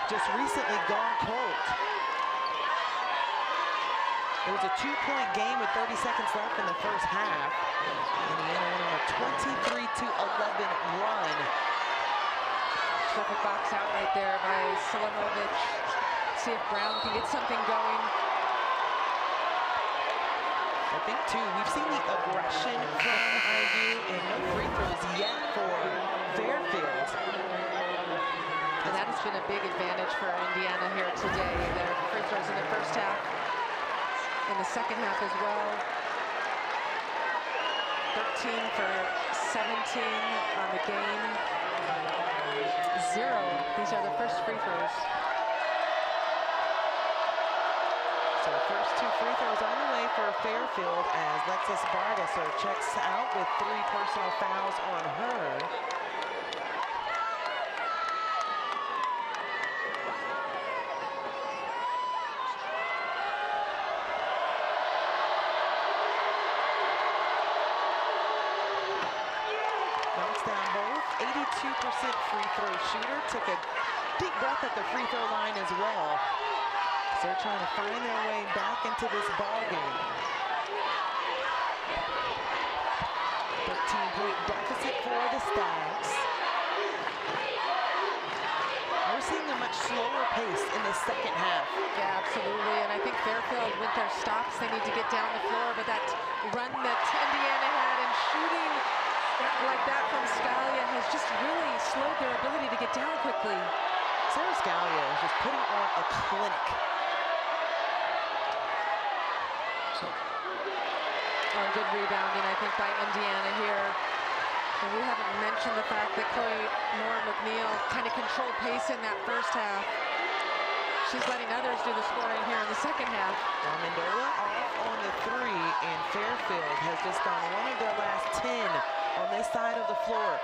just recently gone cold. It was a 2-point game with 30 seconds left in the first half. Indiana went on a 23-11 run. Terrific box out right there by Selimovic. See if Brown can get something going. I think, too, we've seen the aggression from IU, and no free throws yet for Fairfield. And that has been a big advantage for Indiana here today. Their free throws in the first half. In the second half as well. 13 for 17 on the game. 0. These are the first free throws. So the first 2 free throws on the way for Fairfield as Alexis Vargas checks out with 3 personal fouls on her. Down both, 82% free throw shooter, took a deep breath at the free throw line as well. So they're trying to find their way back into this ball game. 13-point deficit for the Stags. We're seeing a much slower pace in the second half. Yeah, absolutely, and I think Fairfield with their stops, they need to get down the floor, but that run that Indiana had and shooting like that from Scalia has just really slowed their ability to get down quickly. Sarah Scalia is just putting on a clinic. Oh, good rebounding, I think, by Indiana here. And we haven't mentioned the fact that Chloe Moore-McNeil kind of controlled pace in that first half. She's letting others do the scoring here in the second half. Mendola off on the 3, and Fairfield has just gone one of their last 10 on this side of the floor.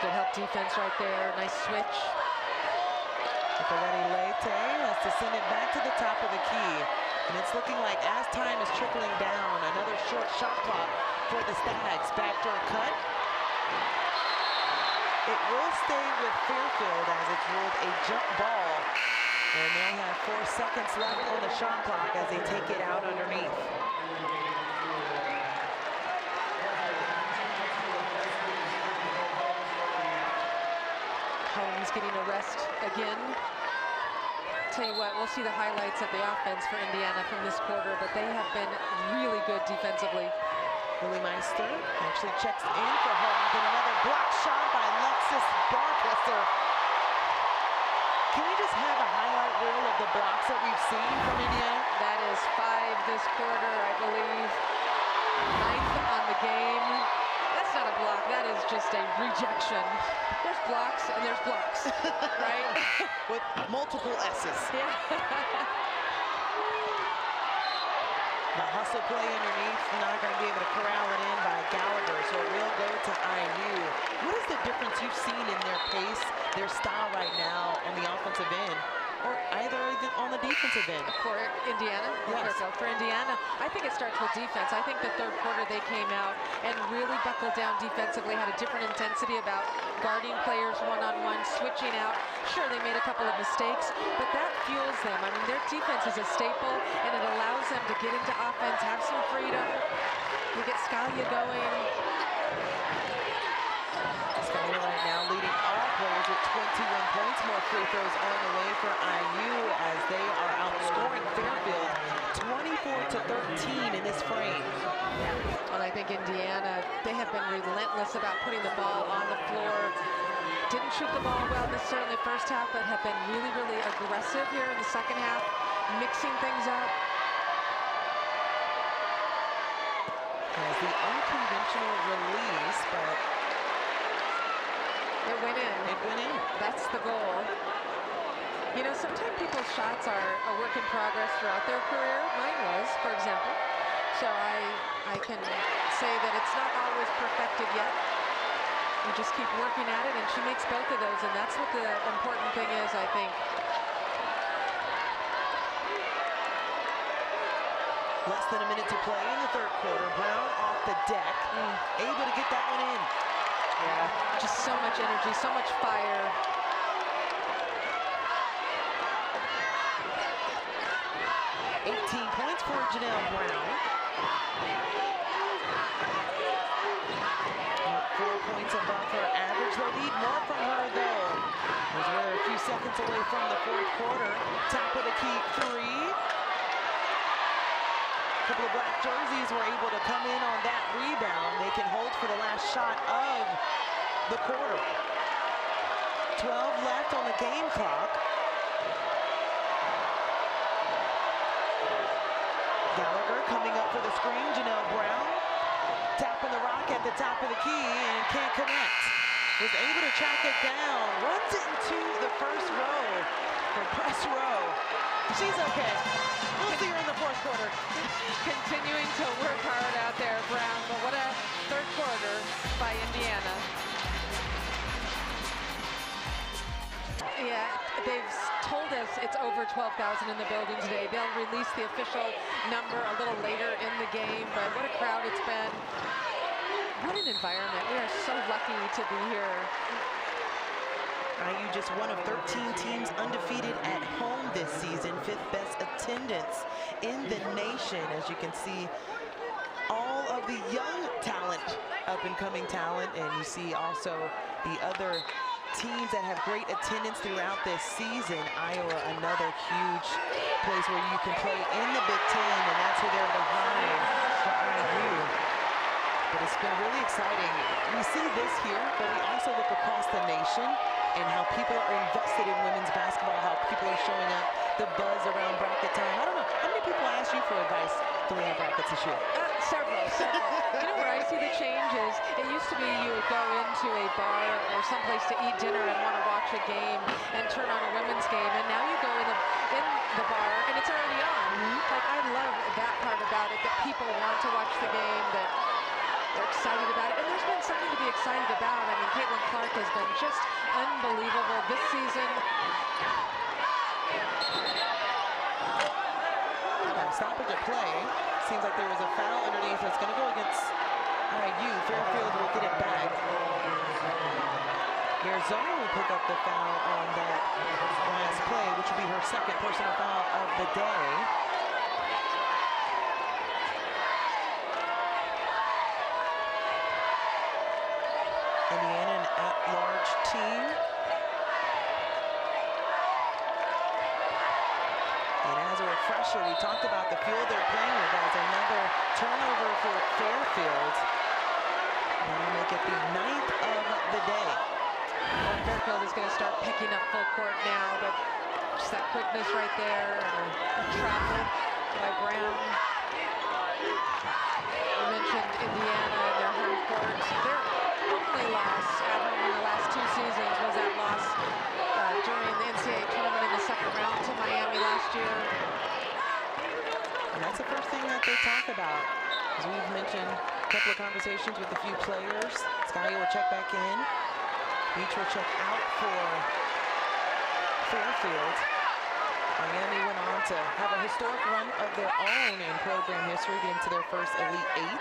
Good help defense right there. Nice switch. Nicoletti Leite has to send it back to the top of the key. And it's looking like as time is trickling down, another short shot clock for the Stags. Backdoor cut. It will stay with Fairfield as it's ruled a jump ball. And they'll have 4 seconds left on the shot clock as they take it out underneath. Holmes getting a rest again. Tell you what, we'll see the highlights of the offense for Indiana from this quarter, but they have been really good defensively. Willie Meister actually checks in for Holmes, and another block shot by Alexis Barkester. Can we just have a highlight reel of the blocks that we've seen from Indiana? That is 5 this quarter, I believe. 9th on the game. That's not a block, that is just a rejection. There's blocks and there's blocks, right? With multiple S's. Yeah. The hustle play underneath, not going to be able to corral it in by Gallagher, so it will go to IU. What is the difference you've seen in their pace, their style right now on the offensive end, or either on the defensive end? For Indiana? Yes. For Indiana, I think it starts with defense. I think the third quarter they came out and really buckled down defensively, had a different intensity about guarding players one-on-one, switching out. Sure, they made a couple of mistakes, but that fuels them. I mean, their defense is a staple, and it allows them to get into offense, have some freedom. You get Scalia going. Scalia right now leading all players with 21 points. More free throws on the way for IU as they are outscoring Fairfield 24-13 in this frame. And I think Indiana, they have been relentless about putting the ball on the floor. Didn't shoot the ball well necessarily in the first half, but have been really, really aggressive here in the second half, mixing things up. As the unconventional release, but it went in. It went in. That's the goal. You know, sometimes people's shots are a work in progress throughout their career. Mine was, for example. So I can say that it's not always perfected yet. You just keep working at it, and she makes both of those, and that's what the important thing is, I think. Less than a minute to play in the third quarter. Brown off the deck, able to get that one in. Yeah, just so much energy, so much fire. Points for Janelle Brown. 4 points above her average. They'll need more from her, though. As we're a few seconds away from the fourth quarter. Top of the key 3. A couple of black jerseys were able to come in on that rebound. They can hold for the last shot of the quarter. 12 left on the game clock. Gallagher coming up for the screen. Janelle Brown tapping the rock at the top of the key and can't connect. Was able to track it down. Runs it into the first row. The press row. She's okay. We'll see her in the fourth quarter. Continuing to work hard out there, Brown. But what a third quarter by Indiana. Yeah, they've told us it's over 12,000 in the building today. They'll release the official number a little later in the game, but what a crowd it's been. What an environment. We are so lucky to be here. IU just one of 13 teams undefeated at home this season. 5th best attendance in the nation. As you can see, all of the young talent, up-and-coming talent, and you see also the other teams that have great attendance throughout this season. Iowa, another huge place where you can play in the Big Ten, and that's who they're behind for IU. But it's been really exciting. We see this here, but we also look across the nation and how people are invested in women's basketball, how people are showing up, the buzz around bracket time. I don't know, how many people asked you for advice filling out brackets this year? Several. You know where I see the change is, it used to be you would go into a bar or someplace to eat dinner and want to watch a game and turn on a women's game, and now you go in the bar and it's already on. Like, I love that part about it, that people want to watch the game, that they're excited about it, and there's been something to be excited about. I mean, Caitlin Clark has been just unbelievable this season. stoppage of play. Seems like there was a foul underneath. It's going to go against IU. Fairfield will get it back. Garzone will pick up the foul on that last play, which will be her second personal foul of the day. Indiana, an at-large team. And as a refresher, we talked about the field they're playing with as another turnover for Fairfield. That'll make it the 9th of the day. Well, Fairfield is going to start picking up full court now, but just that quickness right there, and a travel by Brown. You mentioned Indiana and their home court. Their only loss at home in the last 2 seasons was that loss during the NCAA tournament in the second round to Miami last year. And that's the first thing that they talk about. As we've mentioned, a couple of conversations with a few players. Sky will check back in. Beach will check out for Fairfield. Miami went on to have a historic run of their own in program history, getting to their first Elite 8.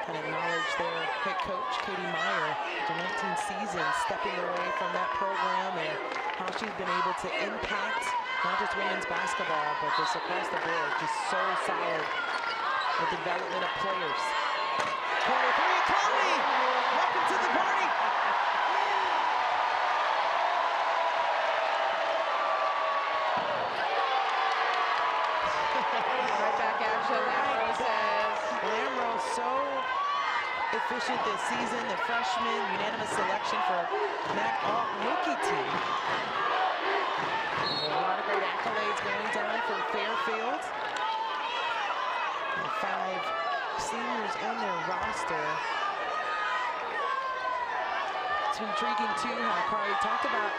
Kind of acknowledge their head coach, Katie Meyer, after 19 seasons stepping away from that program and how she's been able to impact not just women's basketball, but just across the board, just so solid with development of players. Corner three, Chloe! Welcome to the party! Right back at you, Lamro says. Lamro so efficient this season, the freshman unanimous selection for MAC All-Rookie team. A lot of great accolades going down for Fairfield. And 5 seniors on their roster. It's intriguing too how Carly talked about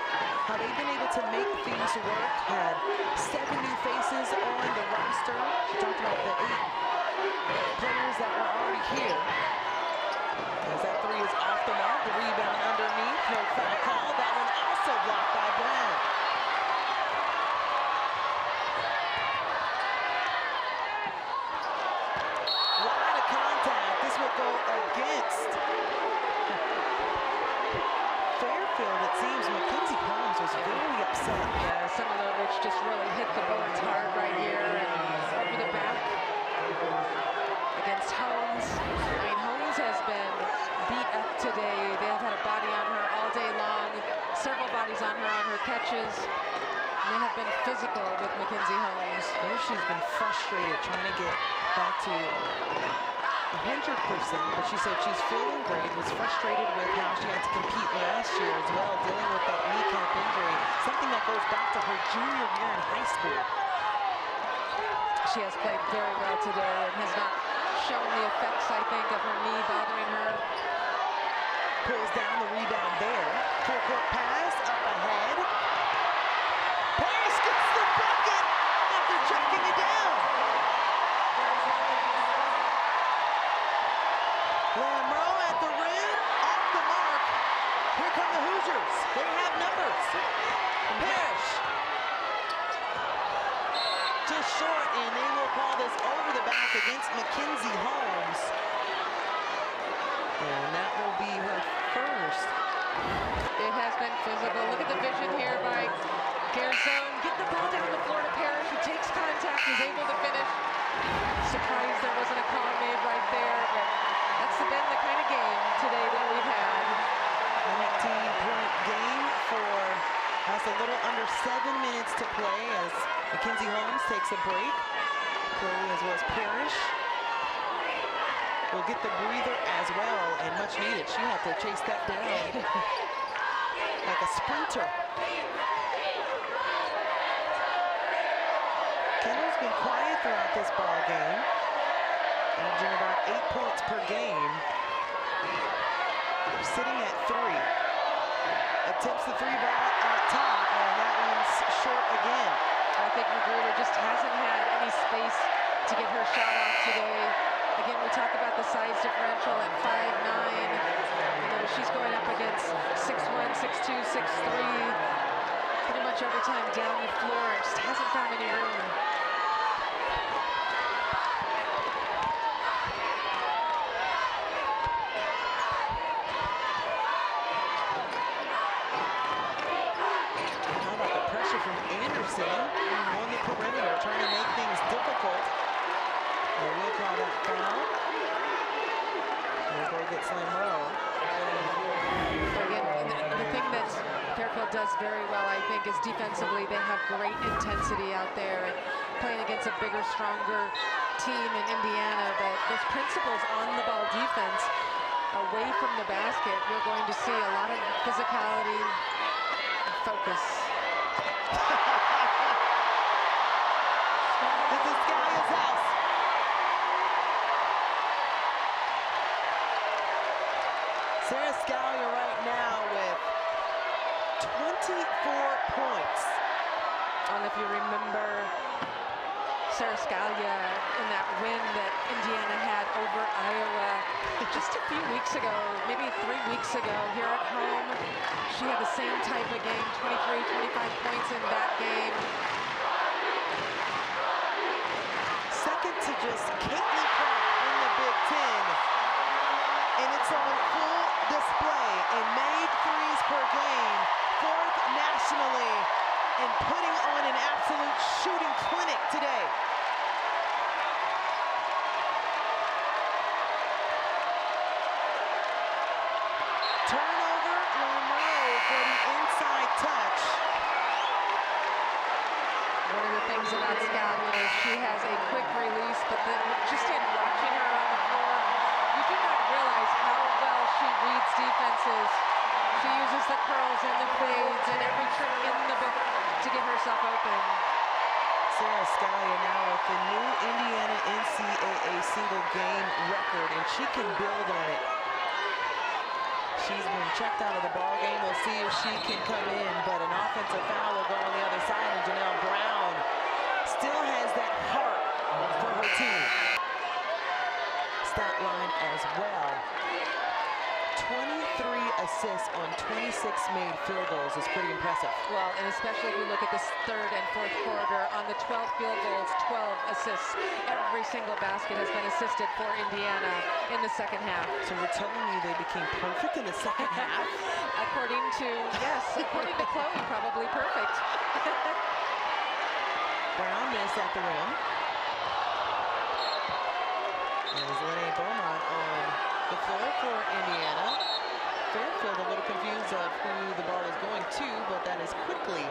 how they've been able to make things work. Had 7 new faces on the roster. She talked about the 8 players that were already here. As that 3 is off the mark, the rebound underneath, no foul call. That one also blocked by Brown. Line of contact. This will go against Fairfield. It seems Mackenzie Holmes was very upset. Yeah, some of which just really hit the boards hard right here and over the back against Holmes. I mean, Holmes has been beat up today. They have had a body on her all day long, several bodies on her catches. They have been physical with Mackenzie Holmes. There she's been frustrated trying to get back to 100%, but she said she's feeling great, was frustrated with how she had to compete last year as well, dealing with that kneecap injury, something that goes back to her junior year in high school. She has played very well today and has not shown the effects, I think, of her knee bothering her. Pulls down the rebound there. Full court pass, up ahead. Parrish gets the bucket after checking it down. Lamro at the rim, off the mark. Here come the Hoosiers. They have numbers. Parrish. Just short, and they will call this over the back against Mackenzie Holmes. And that will be her first. It has been physical. Look at the vision here by Garzone. Get the ball down the floor to Parrish, who takes contact, is able to finish. Surprised there wasn't a call made right there, but that's been the kind of game today that we've had. 19-point game for us, a little under 7 minutes to play as Mackenzie Holmes takes a break. Chloe as well as Parrish will get the breather as well, and much needed. She had to chase that down like a sprinter. Kendall's been quiet throughout this ball game, averaging about 8 points per game. Sitting at 3. Attempts the 3-ball up top, and that one's short again. I think Magruder just hasn't had any space to get her shot off today. Again, we talk about the size differential at 5'9". You know, she's going up against 6'1", 6'2", 6'3". pretty much every time down the floor. Just hasn't found any room. How about the pressure from Anderson on the perimeter, trying to make things difficult. They will call that foul. We'll go get Slamro. Again, the thing that Fairfield does very well, I think, is defensively they have great intensity out there and playing against a bigger, stronger team in Indiana. But those principles on the ball defense, away from the basket, we're going to see a lot of physicality, focus. This is Scalia's house. Sarah Scalia right now with 24 points. And if you remember Sarah Scalia in that win that Indiana had over Iowa just a few weeks ago, maybe 3 weeks ago here at home, she had the same type of game, 23, 25 points in that game. Second to just Caitlin Clark in the Big Ten. And it's on full display and made threes per game, 4th nationally, and putting on an absolute shooting clinic today. Turnover, Monroe for the inside touch. One of the things about Scalia is she has a quick release, but then just in watching her on the floor, you do not realize how well she reads defenses. She uses the curls and the fades and every trick in the book to get herself open. Sarah Scalia now with the new Indiana NCAA single game record, and she can build on it. She's been checked out of the ball game. We'll see if she can come in, but an offensive foul will go on the other side, and Janelle Brown still has that heart for her team. Stat line as well. 23 assists on 26 made field goals is pretty impressive. Well, and especially if you look at this third and fourth quarter, on the 12 field goals, 12 assists. Every single basket has been assisted for Indiana in the second half. So you're telling me they became perfect in the second half? According to Chloe, probably perfect. Brown missed at the rim. There's Lene Beaumont on the floor for Indiana. Fairfield a little confused of who the ball is going to, but that is quickly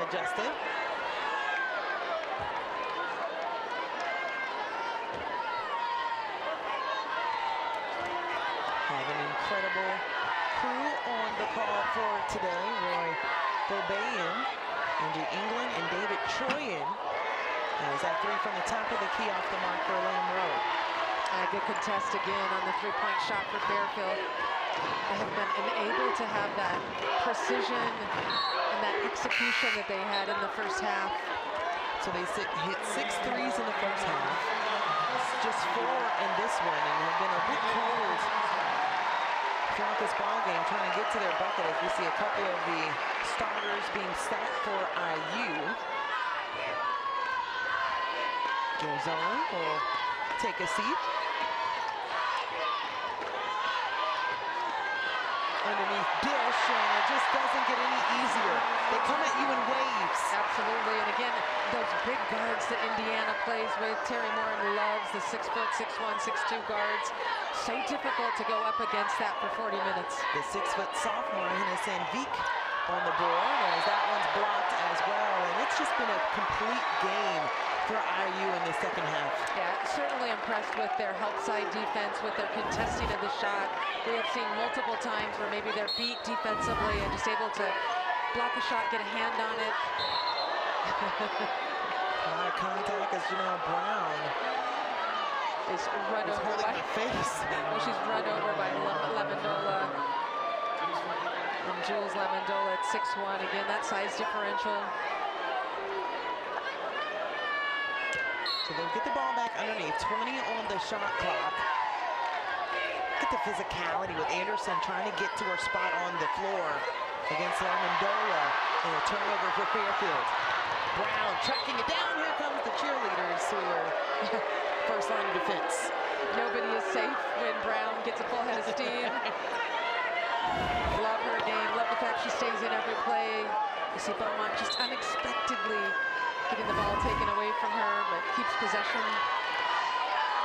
adjusted. Have an incredible crew on the call for today. Roy Bobayan, Andrew England, and David Troyan. As that three from the top of the key off the mark for Lamb Rowe. A good contest again on the three-point shot for Fairfield. They have been unable to have that precision and that execution that they had in the first half. So they hit 6 threes in the first half, just 4 in this one, and have been a bit cold throughout this ball game, trying to get to their bucket as we see a couple of the starters being sat for IU. Garzon will take a seat. Underneath dish, and it just doesn't get any easier. They come at you in waves. Absolutely, and again, those big guards that Indiana plays with, Terry Morin loves the 6', 6'1", 6'2" guards. So difficult to go up against that for 40 minutes. The 6-foot sophomore, Hannah Sandvik, on the board, as that one's blocked as well. And it's just been a complete game for IU in the second half. Yeah, certainly impressed with their help side defense, with their contesting of the shot. We have seen multiple times where maybe they're beat defensively and just able to block a shot, get a hand on it. Eye contact as Janelle Brown is run over holding by her face. Well, she's run over by Lemondola. And Jules Lemondola at 6'1". Again, that size differential. So they'll get the ball back underneath, 20 on the shot clock. Get the physicality with Anderson trying to get to her spot on the floor. against Amendola, and a turnover for Fairfield. Brown tracking it down. Here comes the cheerleaders who are first line of defense. Nobody is safe when Brown gets a full head of steam. Love her game. Love the fact she stays in every play. You see Beaumont just unexpectedly getting the ball taken away from her, but keeps possession.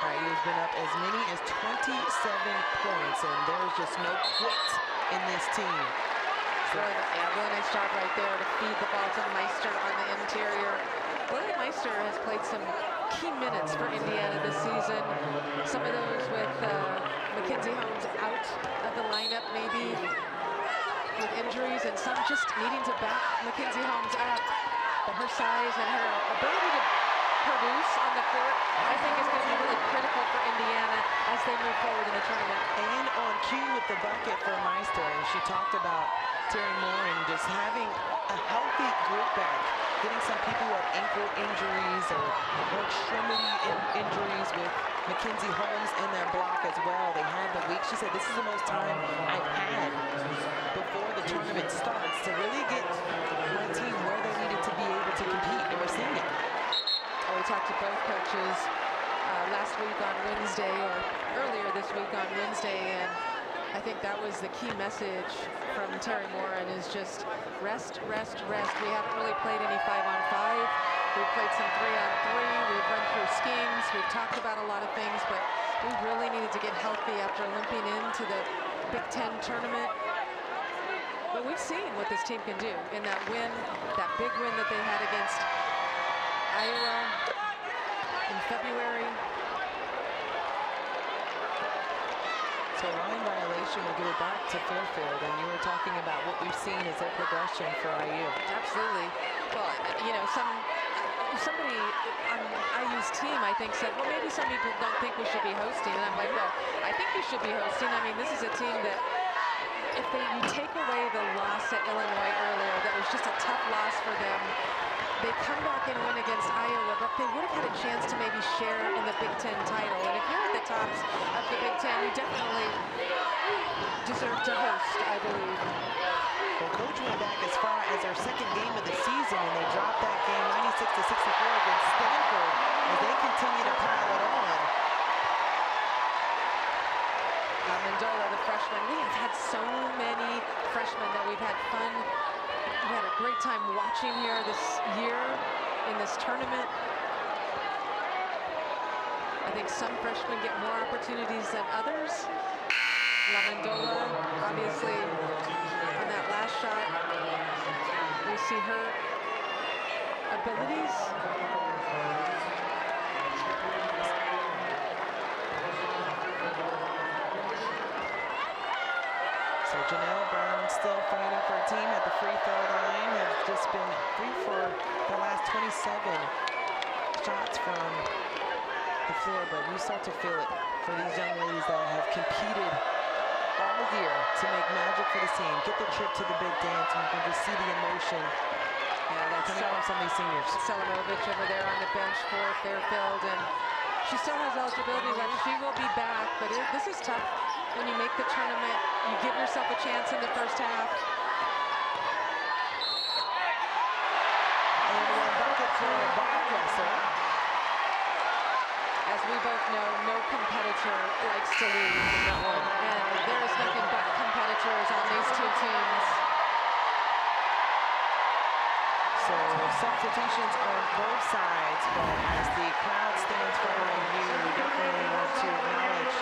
IU's been up as many as 27 points, and there's just no quit in this team. So, yeah, really nice job right there to feed the ball to Meister on the interior. Lily Meister has played some key minutes for Indiana this season. Some of those with Mackenzie Holmes out of the lineup, maybe with injuries, and some just needing to back Mackenzie Holmes up. But her size and her ability to produce on the court, I think, is going to be really critical for Indiana as they move forward in the tournament. And on cue with the bucket for Meister, she talked about Terry Moore and just having a healthy group back, getting some people who have ankle injuries or extremity injuries with Mackenzie Holmes in that block as well. They had the week. She said, this is the most time I've had before the tournament starts to really get my team where they needed to be able to compete, and we're seeing it. We talked to both coaches last week on Wednesday, or earlier this week on Wednesday, and I think that was the key message from Terry Moran, is just rest, rest, rest. We haven't really played any 5-on-5. We've played some 3-on-3. We've run through schemes. We've talked about a lot of things, but we really needed to get healthy after limping into the Big Ten tournament. But we've seen what this team can do in that win, that big win that they had against Iowa in February. So line violation will give it back to Fairfield, and you were talking about what we've seen as their progression for IU. Absolutely. Well, you know, somebody on IU's team, I think, said, well, maybe some people don't think we should be hosting. And I'm like, well, I think you should be hosting. I mean, this is a team that, if you take away the loss at Illinois earlier, that was just a tough loss for them. They come back and win against Iowa, but they would have had a chance to maybe share in the Big Ten title. And if you're at the tops of the Big Ten, you definitely deserve to host, I believe. Well, Coach went back as far as their second game of the season, and they dropped that game 96-64 against Stanford as they continue to pile it on. Amendola, the freshman. We have had so many freshmen that we've had fun. We had a great time watching here this year in this tournament. I think some freshmen get more opportunities than others. Amendola, obviously, on that last shot, we see her abilities. So Janelle Brown still fighting for a team at the free throw line. Has just been 3 for the last 27 shots from the floor, but you start to feel it for these young ladies that have competed all year to make magic for the team. Get the trip to the big dance, and you can just see the emotion coming from some of these seniors. Selimovic over there on the bench for Fairfield, and she still has eligibility left. She will be back, but this is tough. When you make the tournament, you give yourself a chance in the first half. And a bucket for Barkesser. As we both know, no competitor likes to lose in that one. And there is nothing but competitors on these two teams. So substitutions on both sides, but as the crowd stands for IU, we definitely want to acknowledge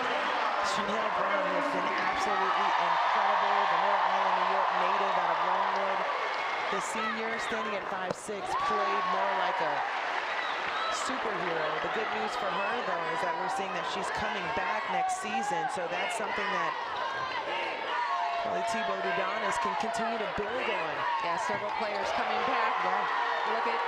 Janelle Brown has been absolutely incredible. The North Island, New York native out of Longwood. The senior, standing at 5'6", played more like a superhero. The good news for her, though, is that we're seeing that she's coming back next season. So that's something that probably Thibaut Dudanis can continue to build on. Yeah, several players coming back. Look at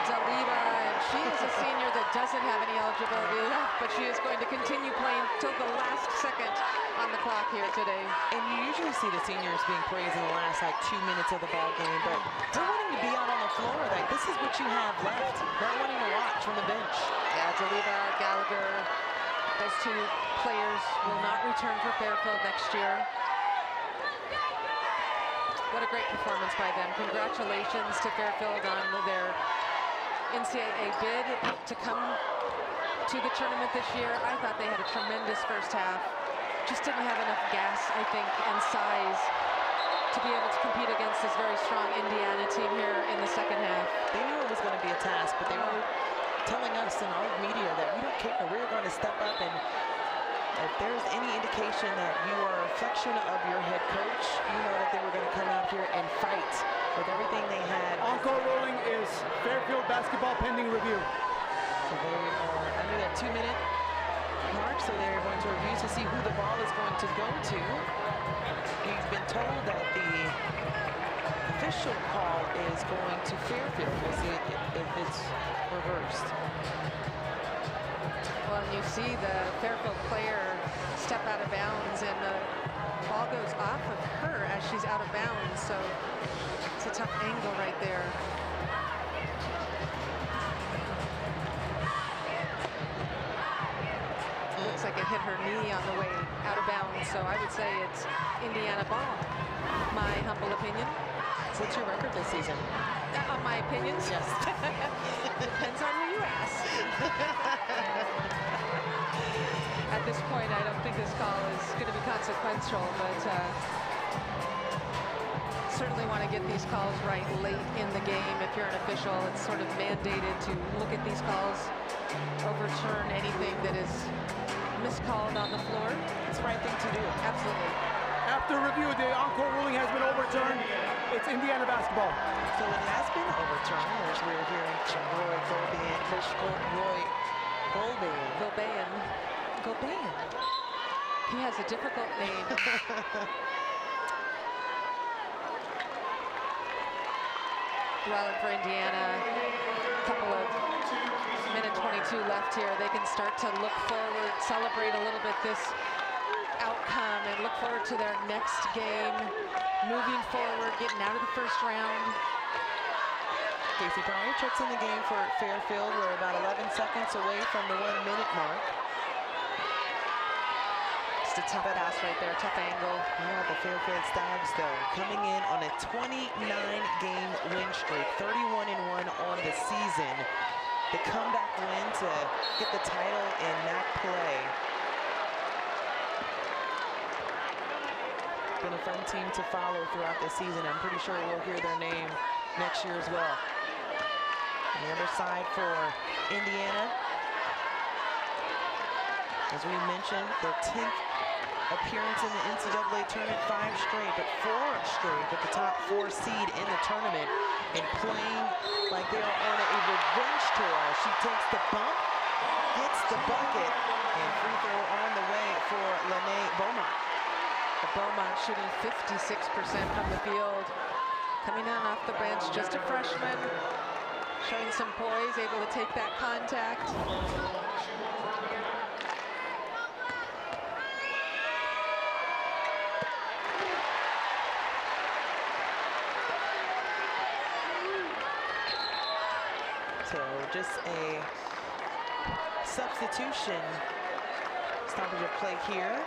Daliba, and she is a senior that doesn't have any eligibility left, but she is going to continue playing till the last second on the clock here today. And you usually see the seniors being praised in the last, 2 minutes of the ball game, but they're wanting to be out on the floor. Like, this is what you have left, not wanting to watch from the bench. Yeah, Daliba, Gallagher, those two players will not return for Fairfield next year. What a great performance by them. Congratulations to Fairfield on their NCAA bid to come to the tournament this year. I thought they had a tremendous first half. Just didn't have enough gas, I think, and size to be able to compete against this very strong Indiana team here in the second half. They knew it was going to be a task, but they were telling us in our media that we don't care. We're going to step up, and if there's any indication that you are a reflection of your head coach, you know that they were going to come out here and fight with everything they had. Encore ruling is Fairfield basketball pending review. So they are under that 2-minute mark, so they're going to review to see who the ball is going to go to. We've been told that the official call is going to Fairfield. We'll see if it's reversed. Well, you see the Fairfield player step out of bounds, and the ball goes off of her as she's out of bounds, so it's a tough angle right there. Looks like it hit her knee on the way out of bounds, so I would say it's Indiana ball, my humble opinion. What's your record this season? On my opinions? Yes. Depends on who you ask. At this point, I don't think this call is going to be consequential, but certainly want to get these calls right late in the game. If you're an official, it's sort of mandated to look at these calls, overturn anything that is miscalled on the floor. It's the right thing to do. Absolutely. After review, the encore ruling has been overturned. It's Indiana basketball. So it has been overturned, as we're hearing from Roy Golban, Coach Roy Golban. Golban. He has a difficult name. Dwelling for Indiana. A couple of minute 22 left here. They can start to look forward, celebrate a little bit this outcome, and look forward to their next game, moving forward, getting out of the first round. Casey Pryor checks in the game for Fairfield. We're about 11 seconds away from the 1-minute mark. Just a tough pass right there, tough angle. Yeah, the Fairfield Stags, though, coming in on a 29-game win streak, 31-1 on the season. The comeback win to get the title in that play. Been a fun team to follow throughout the season. I'm pretty sure we'll hear their name next year as well. On the other side for Indiana, as we mentioned, their 10th appearance in the NCAA tournament, 5 straight, but 4 straight with the top 4 seed in the tournament, and playing like they are on a revenge tour. She takes the bump, gets the bucket, and free throw on the way for Lene Beaumont. Beaumont shooting 56% from the field. Coming in off the bench, just a freshman. Showing some poise, able to take that contact. So just a substitution. Stoppage of play here.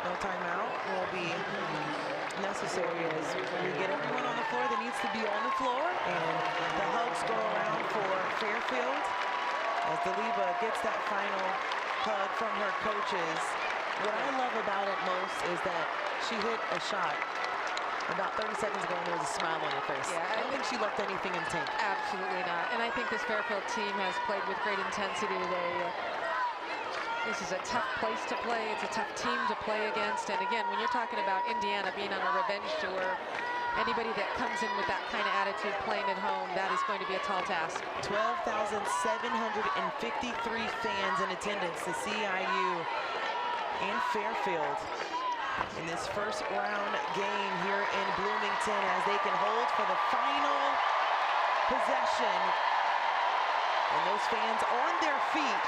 No timeout will be necessary as we get everyone on the floor that needs to be on the floor. And the hugs go around for Fairfield as Deliba gets that final hug from her coaches. What I love about it most is that she hit a shot about 30 seconds ago and there was a smile on her face. Yeah, I don't think she left anything in the tank. Absolutely not. And I think this Fairfield team has played with great intensity today. This is a tough place to play. It's a tough team to play against. And again, when you're talking about Indiana being on a revenge tour, anybody that comes in with that kind of attitude playing at home, that is going to be a tall task. 12,753 fans in attendance to CIU and Fairfield in this first round game here in Bloomington as they can hold for the final possession. And those fans on their feet.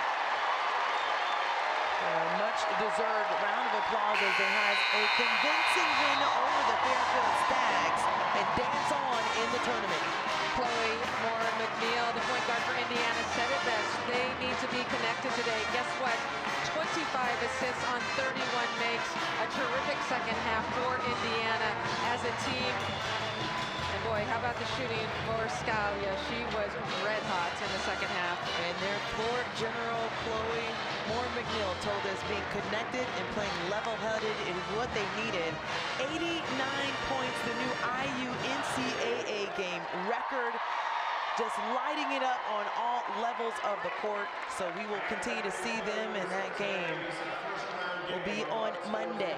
A much-deserved round of applause as they have a convincing win over the Fairfield Stags and dance on in the tournament. Chloe Moore-McNeil, the point guard for Indiana, said it best. They need to be connected today. Guess what? 24 assists on 31 makes. A terrific second half for Indiana as a team. And boy, how about the shooting for Scalia? She was red hot in the second half. And their floor general, Chloe Moore-McNeil, told us being connected and playing level-headed is what they needed. 89 points, the new IU NCAA game record. Just lighting it up on all levels of the court. So we will continue to see them, and that game will be on Monday.